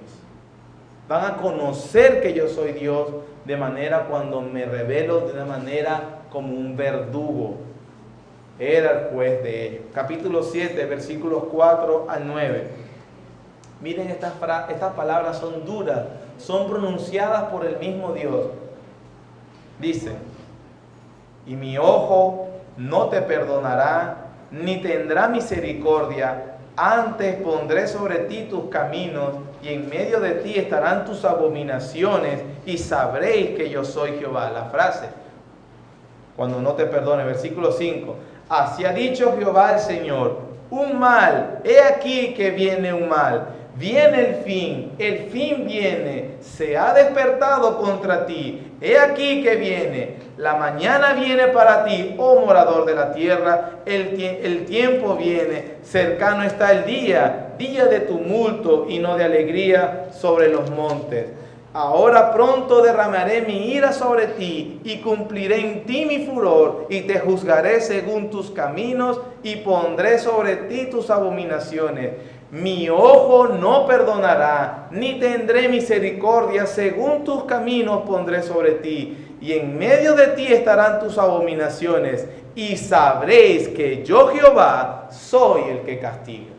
Van a conocer que yo soy Dios de manera cuando me revelo de una manera como un verdugo. Era el juez de ellos. Capítulo 7, versículos 4 al 9. Miren, estas palabras son duras, son pronunciadas por el mismo Dios. Dice: y mi ojo no te perdonará, ni tendrá misericordia. Antes pondré sobre ti tus caminos, y en medio de ti estarán tus abominaciones, y sabréis que yo soy Jehová. La frase, cuando no te perdone, versículo 5. Así ha dicho Jehová el Señor: un mal, he aquí que viene un mal. Viene el fin viene, se ha despertado contra ti. He aquí que viene, la mañana viene para ti, oh morador de la tierra. El tiempo viene, cercano está el día de tumulto y no de alegría sobre los montes. Ahora pronto derramaré mi ira sobre ti, y cumpliré en ti mi furor, y te juzgaré según tus caminos, y pondré sobre ti tus abominaciones. Mi ojo no perdonará, ni tendré misericordia, según tus caminos pondré sobre ti, y en medio de ti estarán tus abominaciones, y sabréis que yo Jehová soy el que castiga.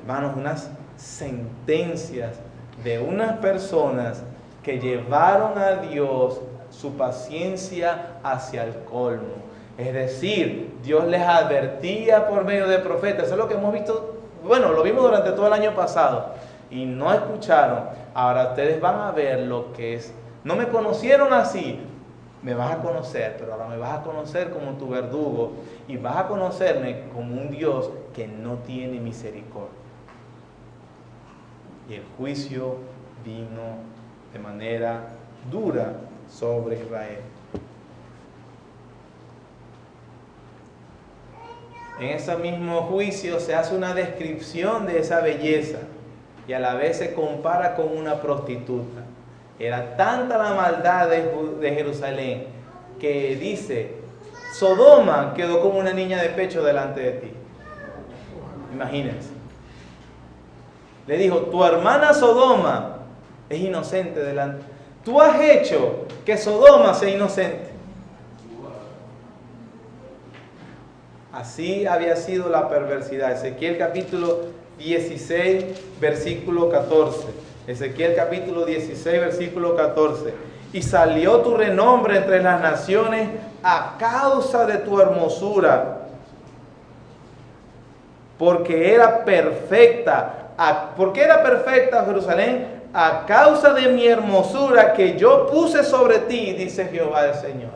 Hermanos, unas sentencias de unas personas que llevaron a Dios su paciencia hacia el colmo. Es decir, Dios les advertía por medio de profetas. Eso es lo que hemos visto, bueno, lo vimos durante todo el año pasado, y no escucharon. Ahora ustedes van a ver lo que es. No me conocieron así, me vas a conocer, pero ahora me vas a conocer como tu verdugo, y vas a conocerme como un Dios que no tiene misericordia. Y el juicio vino de manera dura sobre Israel. En ese mismo juicio se hace una descripción de esa belleza. y a la vez se compara con una prostituta. Era tanta la maldad de Jerusalén que dice, Sodoma quedó como una niña de pecho delante de ti. Imagínense. Le dijo, tu hermana Sodoma es inocente delante. Tú has hecho que Sodoma sea inocente. Así había sido la perversidad. Ezequiel capítulo 16, versículo 14. Ezequiel capítulo 16, versículo 14. Y salió tu renombre entre las naciones a causa de tu hermosura, porque era perfecta. ¿Por qué era perfecta Jerusalén? A causa de mi hermosura que yo puse sobre ti, dice Jehová el Señor.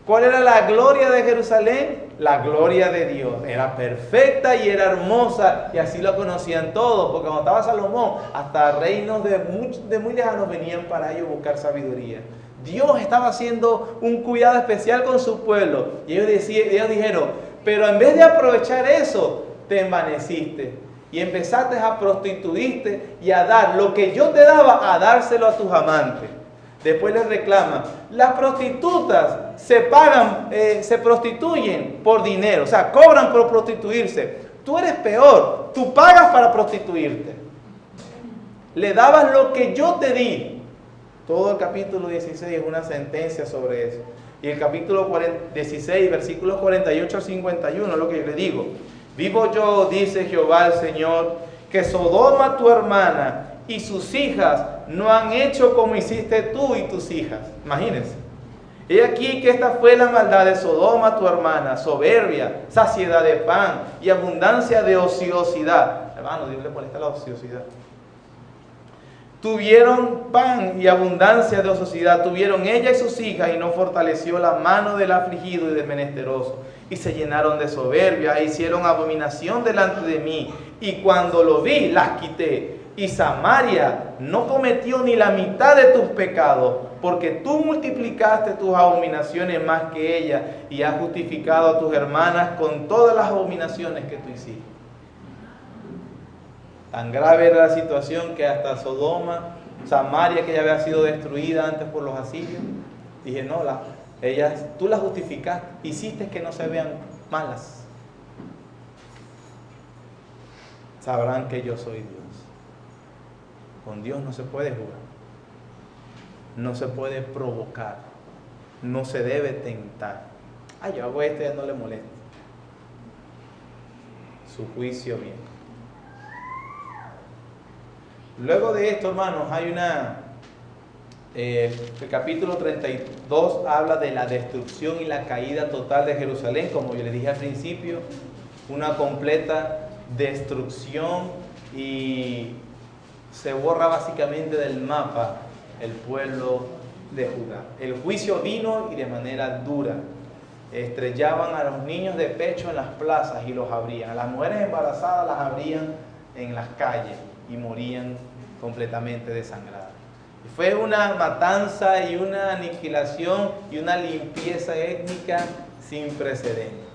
¿Cuál era la gloria de Jerusalén? La gloria de Dios. Era perfecta y era hermosa, y así lo conocían todos, porque cuando estaba Salomón, hasta reinos de muy lejanos venían para ellos buscar sabiduría. Dios estaba haciendo un cuidado especial con su pueblo, y ellos dijeron, pero en vez de aprovechar eso, te envaneciste y empezaste a prostituirte y a dar lo que yo te daba, a dárselo a tus amantes. Después les reclaman, las prostitutas se prostituyen por dinero, o sea, cobran por prostituirse. Tú eres peor, tú pagas para prostituirte. Le dabas lo que yo te di. Todo el capítulo 16 es una sentencia sobre eso. Y el capítulo 16, versículos 48 al 51, es lo que yo le digo. Vivo yo, dice Jehová el Señor, que Sodoma tu hermana y sus hijas no han hecho como hiciste tú y tus hijas. Imagínense. He aquí que esta fue la maldad de Sodoma tu hermana, soberbia, saciedad de pan y abundancia de ociosidad. Hermano, Dios le molesta la ociosidad. Tuvieron pan y abundancia de ociosidad, tuvieron ella y sus hijas, y no fortaleció la mano del afligido y del menesteroso. Y se llenaron de soberbia, e hicieron abominación delante de mí. Y cuando lo vi, las quité. Y Samaria no cometió ni la mitad de tus pecados, porque tú multiplicaste tus abominaciones más que ella, y has justificado a tus hermanas con todas las abominaciones que tú hiciste. Tan grave era la situación que hasta Sodoma, Samaria, que ya había sido destruida antes por los asirios, dije, no, tú las justificaste, hiciste que no se vean malas. Sabrán que yo soy Dios. Con Dios no se puede jugar, no se puede provocar, no se debe tentar. Ay, yo hago esto y ya no le molesta. Su juicio viene. Luego de esto, hermanos, hay el capítulo 32 habla de la destrucción y la caída total de Jerusalén, como yo les dije al principio, una completa destrucción, y se borra básicamente del mapa el pueblo de Judá. El juicio vino y de manera dura. Estrellaban a los niños de pecho en las plazas y los abrían. A las mujeres embarazadas las abrían en las calles y morían completamente desangradas. Fue una matanza y una aniquilación y una limpieza étnica sin precedentes.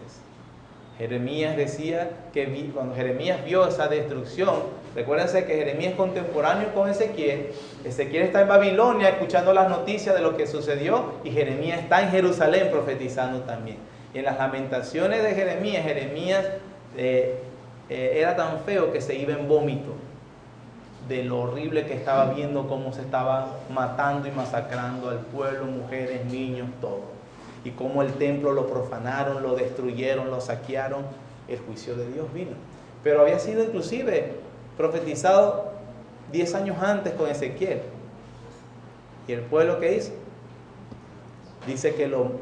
Jeremías decía que cuando Jeremías vio esa destrucción, recuérdense que Jeremías es contemporáneo con Ezequiel. Ezequiel está en Babilonia escuchando las noticias de lo que sucedió, y Jeremías está en Jerusalén profetizando también. Y en las lamentaciones de Jeremías, era tan feo que se iba en vómito de lo horrible que estaba viendo, cómo se estaba matando y masacrando al pueblo, mujeres, niños, todo. Y cómo el templo lo profanaron, lo destruyeron, lo saquearon. El juicio de Dios vino. Pero había sido inclusive profetizado 10 años antes con Ezequiel. ¿Y el pueblo qué hizo? Dice que lo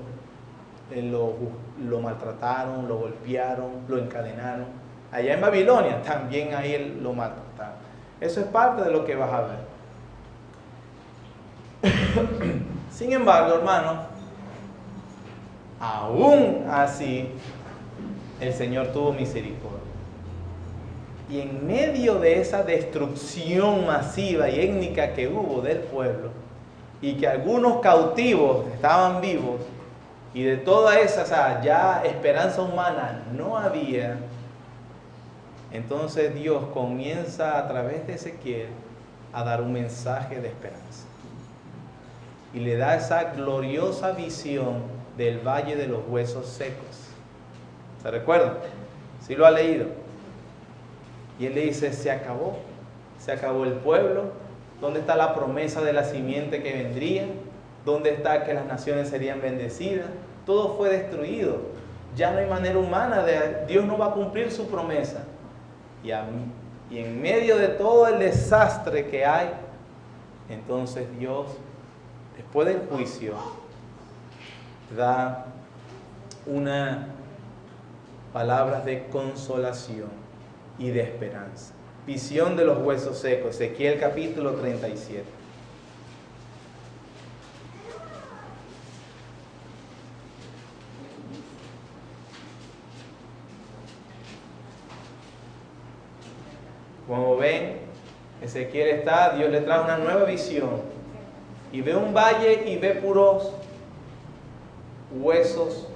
maltrataron, lo golpearon, lo encadenaron. Allá en Babilonia también ahí lo maltrataron. Eso es parte de lo que vas a ver. Sin embargo, hermano, aún así, el Señor tuvo misericordia. Y en medio de esa destrucción masiva y étnica que hubo del pueblo, y que algunos cautivos estaban vivos, y de toda esa, ya esperanza humana no había, Entonces Dios comienza a través de Ezequiel a dar un mensaje de esperanza. Y le da esa gloriosa visión del valle de los huesos secos. ¿Se recuerdan? ¿Sí lo ha leído? Y él le dice, se acabó el pueblo. ¿Dónde está la promesa de la simiente que vendría? ¿Dónde está que las naciones serían bendecidas? Todo fue destruido. Ya no hay manera humana, Dios no va a cumplir su promesa. Y en medio de todo el desastre que hay, entonces Dios, después del juicio, da una palabras de consolación y de esperanza. Visión de los huesos secos, Ezequiel capítulo 37. Como ven, Ezequiel Dios le trae una nueva visión y ve un valle y ve puros huesos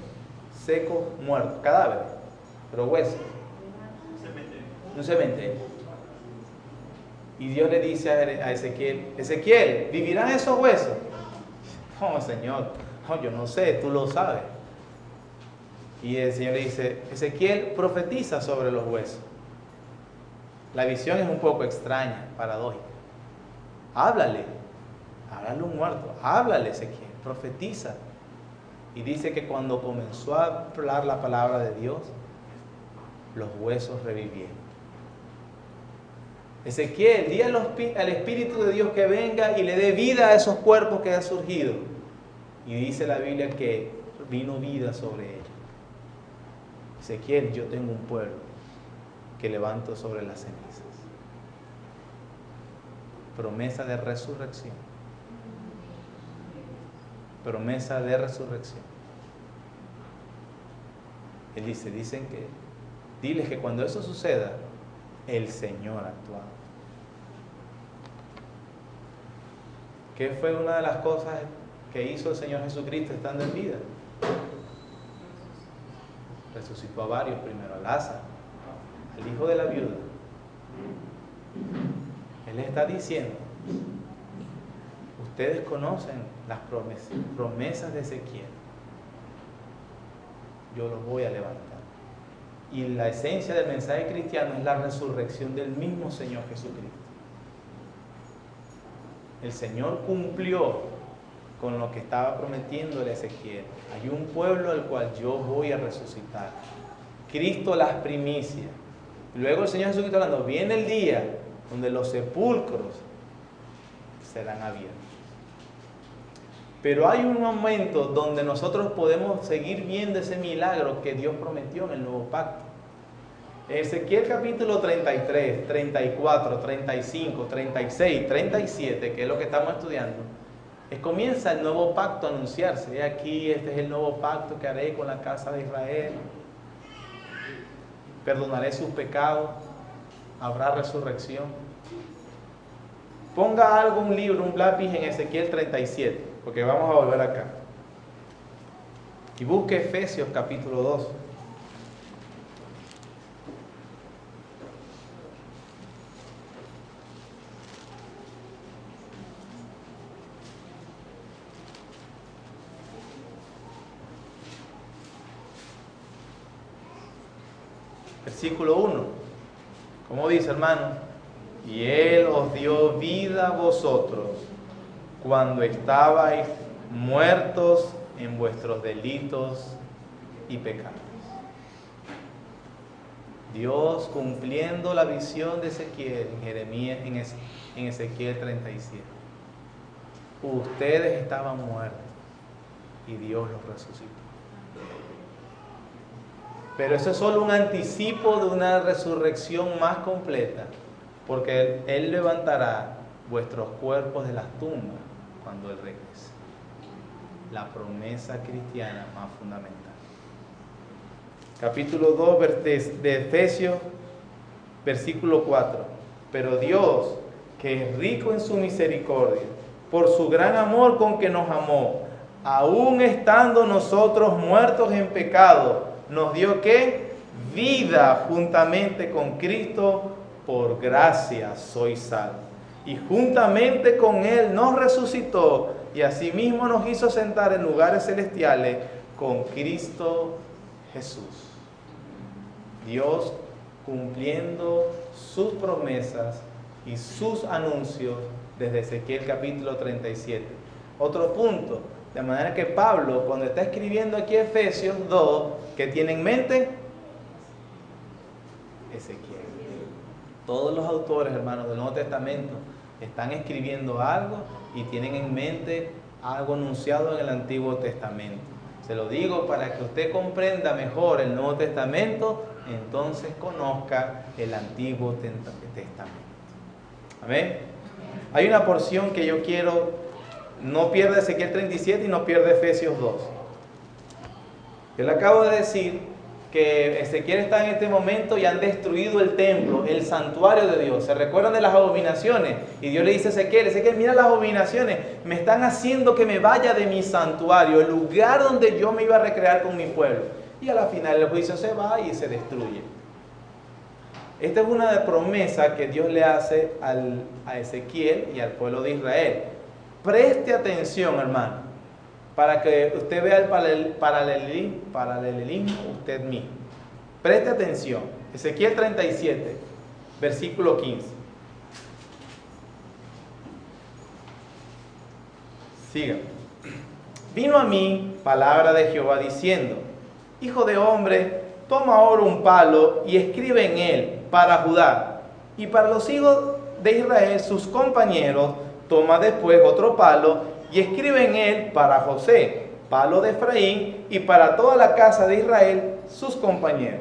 secos, muertos, cadáveres, pero huesos. Un cementerio. Y Dios le dice a Ezequiel, Ezequiel, ¿vivirán esos huesos? Oh, Señor, yo no sé, tú lo sabes. Y el Señor le dice, Ezequiel, profetiza sobre los huesos. La visión es un poco extraña, paradójica. Háblale a un muerto, háblale, Ezequiel, profetiza. Y dice que cuando comenzó a hablar la palabra de Dios, los huesos revivieron. Ezequiel, di al Espíritu de Dios que venga y le dé vida a esos cuerpos que han surgido. Y dice la Biblia que vino vida sobre ellos. Ezequiel, yo tengo un pueblo que levanto sobre las cenizas. Promesa de resurrección. Promesa de resurrección. Él dice, diles que cuando eso suceda, el Señor ha actuado. ¿Qué fue una de las cosas que hizo el Señor Jesucristo estando en vida? Resucitó a varios, primero a Lázaro, al hijo de la viuda. Él está diciendo, ustedes conocen las promesas de Ezequiel. Yo los voy a levantar. Y la esencia del mensaje cristiano es la resurrección del mismo Señor Jesucristo. El Señor cumplió con lo que estaba prometiendo el Ezequiel. Hay un pueblo al cual yo voy a resucitar. Cristo las primicias. Luego el Señor Jesucristo hablando, viene el día donde los sepulcros serán abiertos. Pero hay un momento donde nosotros podemos seguir viendo ese milagro que Dios prometió en el nuevo pacto. En Ezequiel capítulo 33, 34, 35, 36, 37, que es lo que estamos estudiando, comienza el nuevo pacto a anunciarse. Aquí, este es el nuevo pacto que haré con la casa de Israel. Perdonaré sus pecados, habrá resurrección. Ponga algo, un libro, un lápiz en Ezequiel 37, porque vamos a volver acá. Y busque Efesios capítulo 2. Versículo 1. ¿Cómo dice, hermano? Y Él os dio vida a vosotros cuando estabais muertos en vuestros delitos y pecados. Dios cumpliendo la visión de Ezequiel en Jeremías, en Ezequiel 37. Ustedes estaban muertos y Dios los resucitó. Pero eso es solo un anticipo de una resurrección más completa, porque Él levantará vuestros cuerpos de las tumbas cuando Él regrese. La promesa cristiana más fundamental. Capítulo 2 de Efesios, versículo 4. Pero Dios, que es rico en su misericordia, por su gran amor con que nos amó, aun estando nosotros muertos en pecado, nos dio ¿qué? vida juntamente con Cristo, por gracia sois salvos. Y juntamente con Él nos resucitó y asimismo nos hizo sentar en lugares celestiales con Cristo Jesús. Dios cumpliendo sus promesas y sus anuncios desde Ezequiel capítulo 37. Otro punto, de manera que Pablo, cuando está escribiendo aquí Efesios 2, ¿qué tiene en mente? Ezequiel. Todos los autores, hermanos, del Nuevo Testamento están escribiendo algo y tienen en mente algo anunciado en el Antiguo Testamento. Se lo digo para que usted comprenda mejor el Nuevo Testamento, entonces conozca el Antiguo Testamento. Amén. Hay una porción que yo quiero, no pierda Ezequiel 37 y no pierda Efesios 2. Yo le acabo de decir que Ezequiel está en este momento y han destruido el templo, el santuario de Dios. ¿Se recuerdan de las abominaciones? Y Dios le dice a Ezequiel, mira las abominaciones, me están haciendo que me vaya de mi santuario, el lugar donde yo me iba a recrear con mi pueblo. Y a la final el juicio se va y se destruye. Esta es una promesa que Dios le hace a Ezequiel y al pueblo de Israel. Preste atención, hermano, para que usted vea el paralelismo usted mismo. Preste atención. Ezequiel 37, versículo 15. Siga. Vino a mí palabra de Jehová diciendo: Hijo de hombre, toma ahora un palo y escribe en él para Judá y para los hijos de Israel sus compañeros. Toma después otro palo y escribe en él para José, palo de Efraín, y para toda la casa de Israel sus compañeros.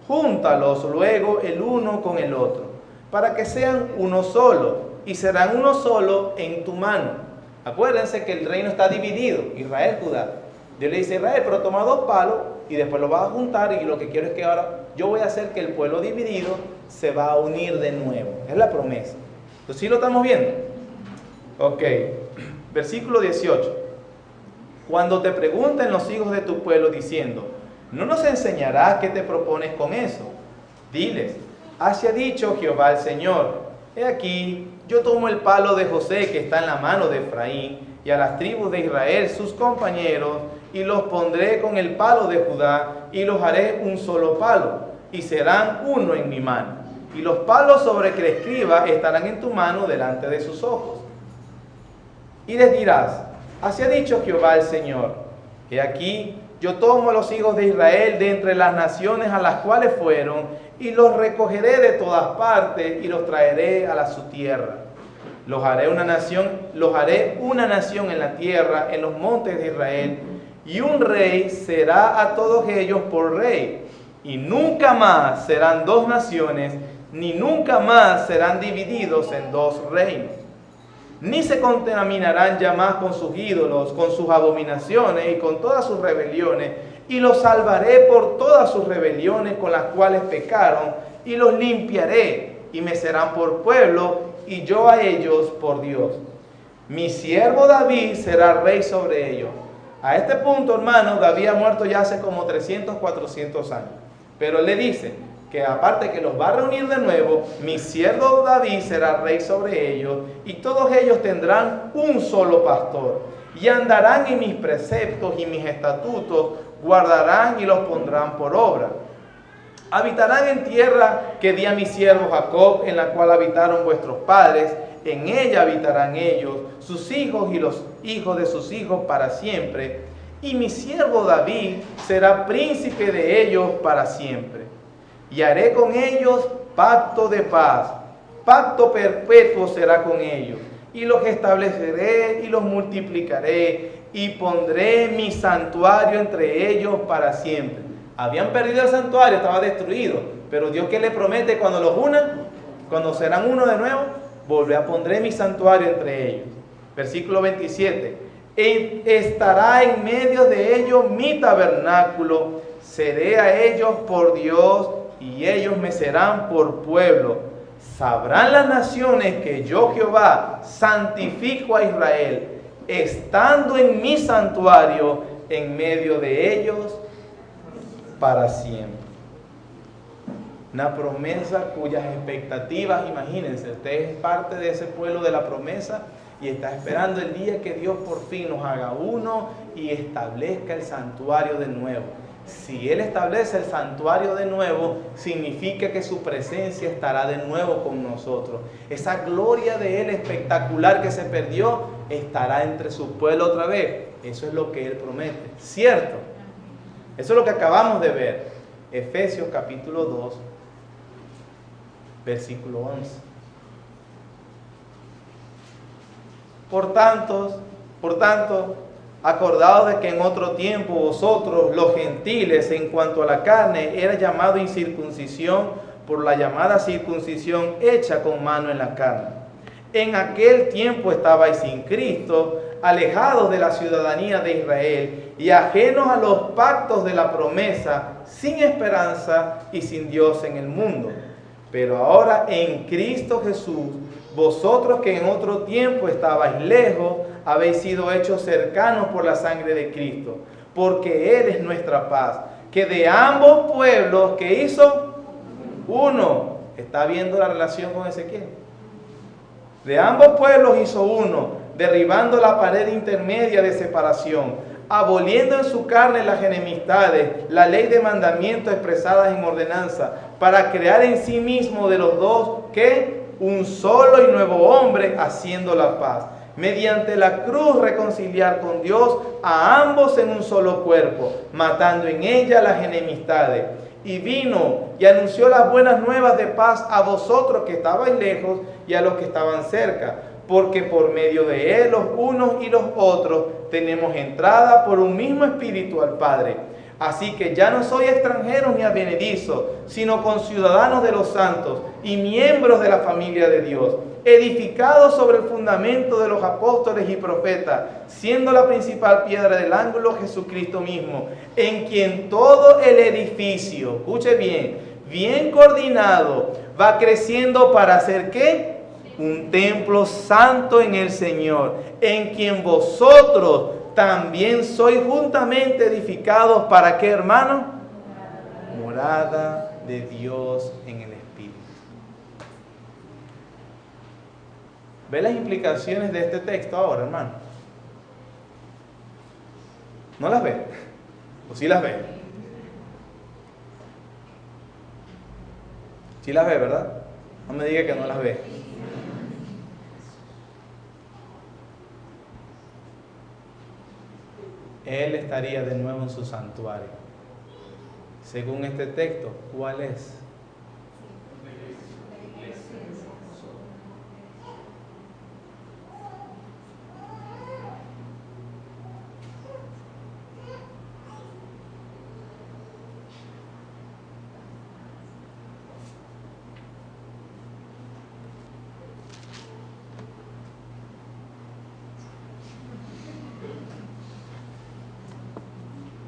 Júntalos luego el uno con el otro, para que sean uno solo, y serán uno solo en tu mano. Acuérdense que el reino está dividido, Israel, Judá. Dios le dice a Israel, pero toma 2 palos y después los vas a juntar, y lo que quiero es que ahora yo voy a hacer que el pueblo dividido se va a unir de nuevo. Es la promesa. Entonces, ¿sí lo estamos viendo? Ok. Versículo 18. Cuando te pregunten los hijos de tu pueblo diciendo: ¿no nos enseñarás qué te propones con eso? Diles: así ha dicho Jehová el Señor: he aquí, yo tomo el palo de José que está en la mano de Efraín, y a las tribus de Israel sus compañeros, y los pondré con el palo de Judá, y los haré un solo palo, y serán uno en mi mano. Y los palos sobre que le escriba estarán en tu mano delante de sus ojos. Y les dirás: así ha dicho Jehová el Señor: he aquí, yo tomo a los hijos de Israel de entre las naciones a las cuales fueron, y los recogeré de todas partes, y los traeré a su tierra. Los haré una nación en la tierra, en los montes de Israel, y un rey será a todos ellos por rey. Y nunca más serán 2 naciones, ni nunca más serán divididos en 2 reinos. Ni se contaminarán ya más con sus ídolos, con sus abominaciones y con todas sus rebeliones, y los salvaré por todas sus rebeliones con las cuales pecaron, y los limpiaré, y me serán por pueblo, y yo a ellos por Dios. Mi siervo David será rey sobre ellos. A este punto, hermano, David ha muerto ya hace como 300, 400 años. Pero él le dice que aparte que los va a reunir de nuevo, mi siervo David será rey sobre ellos, y todos ellos tendrán un solo pastor, y andarán en mis preceptos y mis estatutos, guardarán y los pondrán por obra. Habitarán en tierra que di a mi siervo Jacob, en la cual habitaron vuestros padres, en ella habitarán ellos, sus hijos y los hijos de sus hijos para siempre, y mi siervo David será príncipe de ellos para siempre. Y haré con ellos pacto de paz, pacto perpetuo será con ellos, y los estableceré y los multiplicaré, y pondré mi santuario entre ellos para siempre. Habían perdido el santuario, estaba destruido, pero Dios, ¿qué le promete cuando los una? Cuando serán uno de nuevo, pondré mi santuario entre ellos. Versículo 27. Estará en medio de ellos mi tabernáculo, seré a ellos por Dios, y ellos me serán por pueblo. Sabrán las naciones que yo, Jehová, santifico a Israel, estando en mi santuario en medio de ellos para siempre. Una promesa cuyas expectativas, imagínense, usted es parte de ese pueblo de la promesa y está esperando el día que Dios por fin nos haga uno y establezca el santuario de nuevo. Si Él establece el santuario de nuevo, significa que su presencia estará de nuevo con nosotros. Esa gloria de Él espectacular que se perdió, estará entre su pueblo otra vez. Eso es lo que Él promete, ¿cierto? Eso es lo que acabamos de ver. Efesios capítulo 2, versículo 11. Por tanto, acordaos de que en otro tiempo vosotros, los gentiles, en cuanto a la carne, era llamado incircuncisión por la llamada circuncisión hecha con mano en la carne. En aquel tiempo estabais sin Cristo, alejados de la ciudadanía de Israel y ajenos a los pactos de la promesa, sin esperanza y sin Dios en el mundo. Pero ahora en Cristo Jesús, vosotros que en otro tiempo estabais lejos, habéis sido hechos cercanos por la sangre de Cristo, porque Él es nuestra paz, que de ambos pueblos que hizo uno. ¿Está viendo la relación con Ezequiel? De ambos pueblos hizo uno, derribando la pared intermedia de separación, aboliendo en su carne las enemistades, la ley de mandamientos expresadas en ordenanza, para crear en sí mismo de los dos, ¿qué? Un solo y nuevo hombre, haciendo la paz. Mediante la cruz reconciliar con Dios a ambos en un solo cuerpo, matando en ella las enemistades. Y vino y anunció las buenas nuevas de paz a vosotros que estabais lejos y a los que estaban cerca, porque por medio de Él los unos y los otros tenemos entrada por un mismo espíritu al Padre. Así que ya no soy extranjero ni advenedizo, sino conciudadanos de los santos y miembros de la familia de Dios, edificados sobre el fundamento de los apóstoles y profetas, siendo la principal piedra del ángulo Jesucristo mismo, en quien todo el edificio, escuche bien, bien coordinado, va creciendo para hacer ¿qué? Un templo santo en el Señor, en quien vosotros también sois juntamente edificados, ¿para qué, hermano? Morada de Dios en el Espíritu. ¿Ve las implicaciones de este texto ahora, hermano? ¿No las ve? ¿O sí las ve? Sí las ve, ¿verdad? No me diga que no las ve. Él estaría de nuevo en su santuario. Según este texto, ¿cuál es?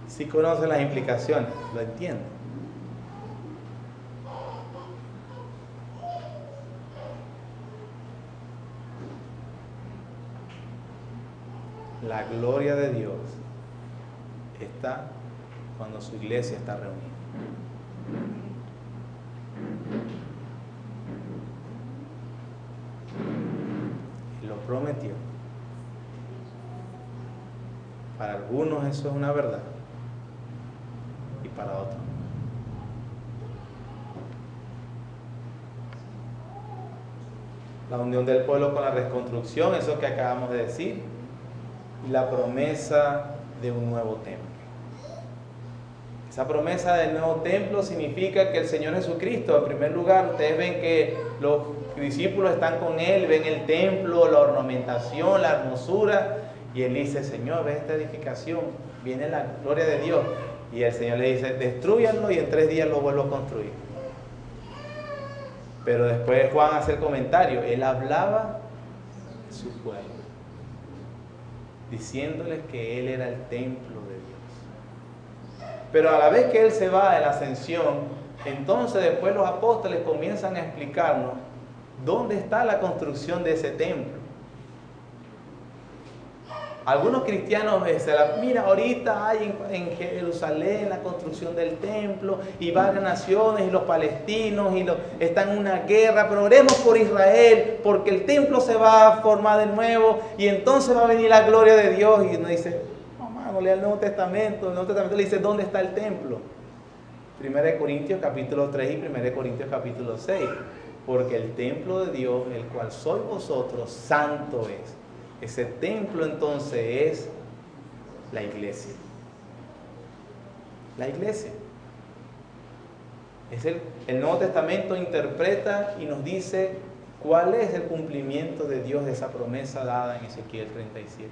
Si conocen las implicaciones, lo entienden. La gloria de Dios está cuando su iglesia está reunida. Y lo prometió. Para algunos eso es una verdad. Y para otros. La unión del pueblo con la reconstrucción, eso que acabamos de decir, y la promesa de un nuevo templo. Esa promesa del nuevo templo significa que el Señor Jesucristo, en primer lugar, ustedes ven que los discípulos están con Él, ven el templo, la ornamentación, la hermosura, y Él dice: Señor, ve esta edificación, viene la gloria de Dios. Y el Señor le dice: destrúyanlo y en 3 días lo vuelvo a construir. Pero después Juan hace el comentario: Él hablaba de su pueblo, diciéndoles que Él era el templo de Dios. Pero a la vez que Él se va en la ascensión, entonces después los apóstoles comienzan a explicarnos dónde está la construcción de ese templo. Algunos cristianos, mira, ahorita hay en Jerusalén la construcción del templo y varias naciones y los palestinos están en una guerra, pero oremos por Israel porque el templo se va a formar de nuevo y entonces va a venir la gloria de Dios. Y uno dice, no, mano, lea el Nuevo Testamento. El Nuevo Testamento le dice, ¿dónde está el templo? 1 Corintios capítulo 3 y 1 Corintios capítulo 6. Porque el templo de Dios, el cual sois vosotros, santo es. Ese templo entonces es la iglesia. La iglesia. El Nuevo Testamento interpreta y nos dice cuál es el cumplimiento de Dios de esa promesa dada en Ezequiel 37.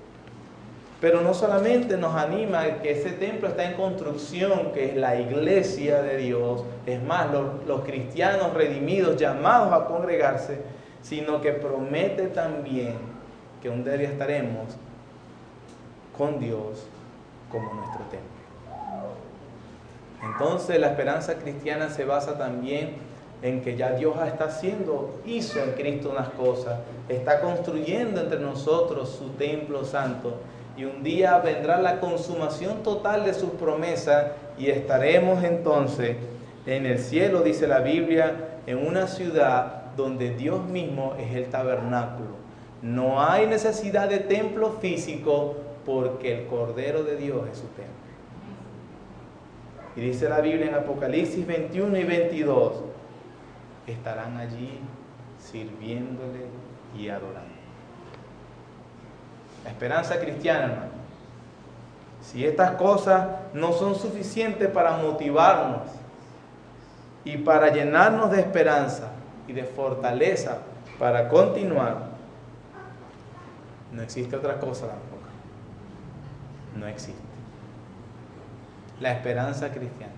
Pero no solamente nos anima que ese templo está en construcción, que es la iglesia de Dios, es más, los cristianos redimidos llamados a congregarse, sino que promete también que un día estaremos con Dios como nuestro templo. Entonces la esperanza cristiana se basa también en que ya Dios hizo en Cristo unas cosas, está construyendo entre nosotros su templo santo, y un día vendrá la consumación total de sus promesas y estaremos entonces en el cielo, dice la Biblia, en una ciudad donde Dios mismo es el tabernáculo. No hay necesidad de templo físico porque el Cordero de Dios es su templo. Y dice la Biblia en Apocalipsis 21 y 22, estarán allí sirviéndole y adorando. La esperanza cristiana, hermano. Si estas cosas no son suficientes para motivarnos y para llenarnos de esperanza y de fortaleza para continuar, no existe otra cosa tampoco. No existe. La esperanza cristiana.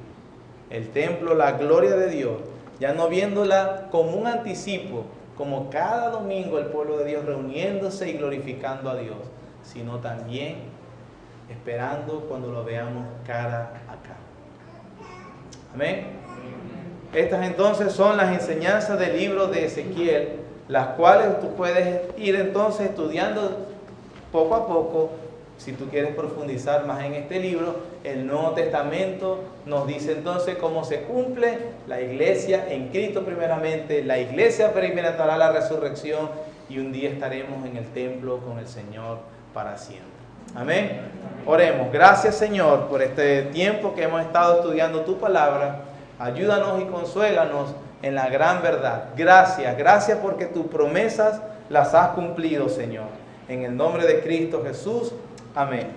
El templo, la gloria de Dios, ya no viéndola como un anticipo, como cada domingo el pueblo de Dios reuniéndose y glorificando a Dios, sino también esperando cuando lo veamos cara a cara. Amén. Estas entonces son las enseñanzas del libro de Ezequiel, las cuales tú puedes ir entonces estudiando poco a poco. Si tú quieres profundizar más en este libro, el Nuevo Testamento nos dice entonces cómo se cumple la iglesia en Cristo primeramente. La iglesia experimentará la resurrección y un día estaremos en el templo con el Señor para siempre. Amén. Oremos. Gracias, Señor, por este tiempo que hemos estado estudiando tu palabra. Ayúdanos y consuélanos en la gran verdad. Gracias porque tus promesas las has cumplido, Señor. En el nombre de Cristo Jesús. Amén.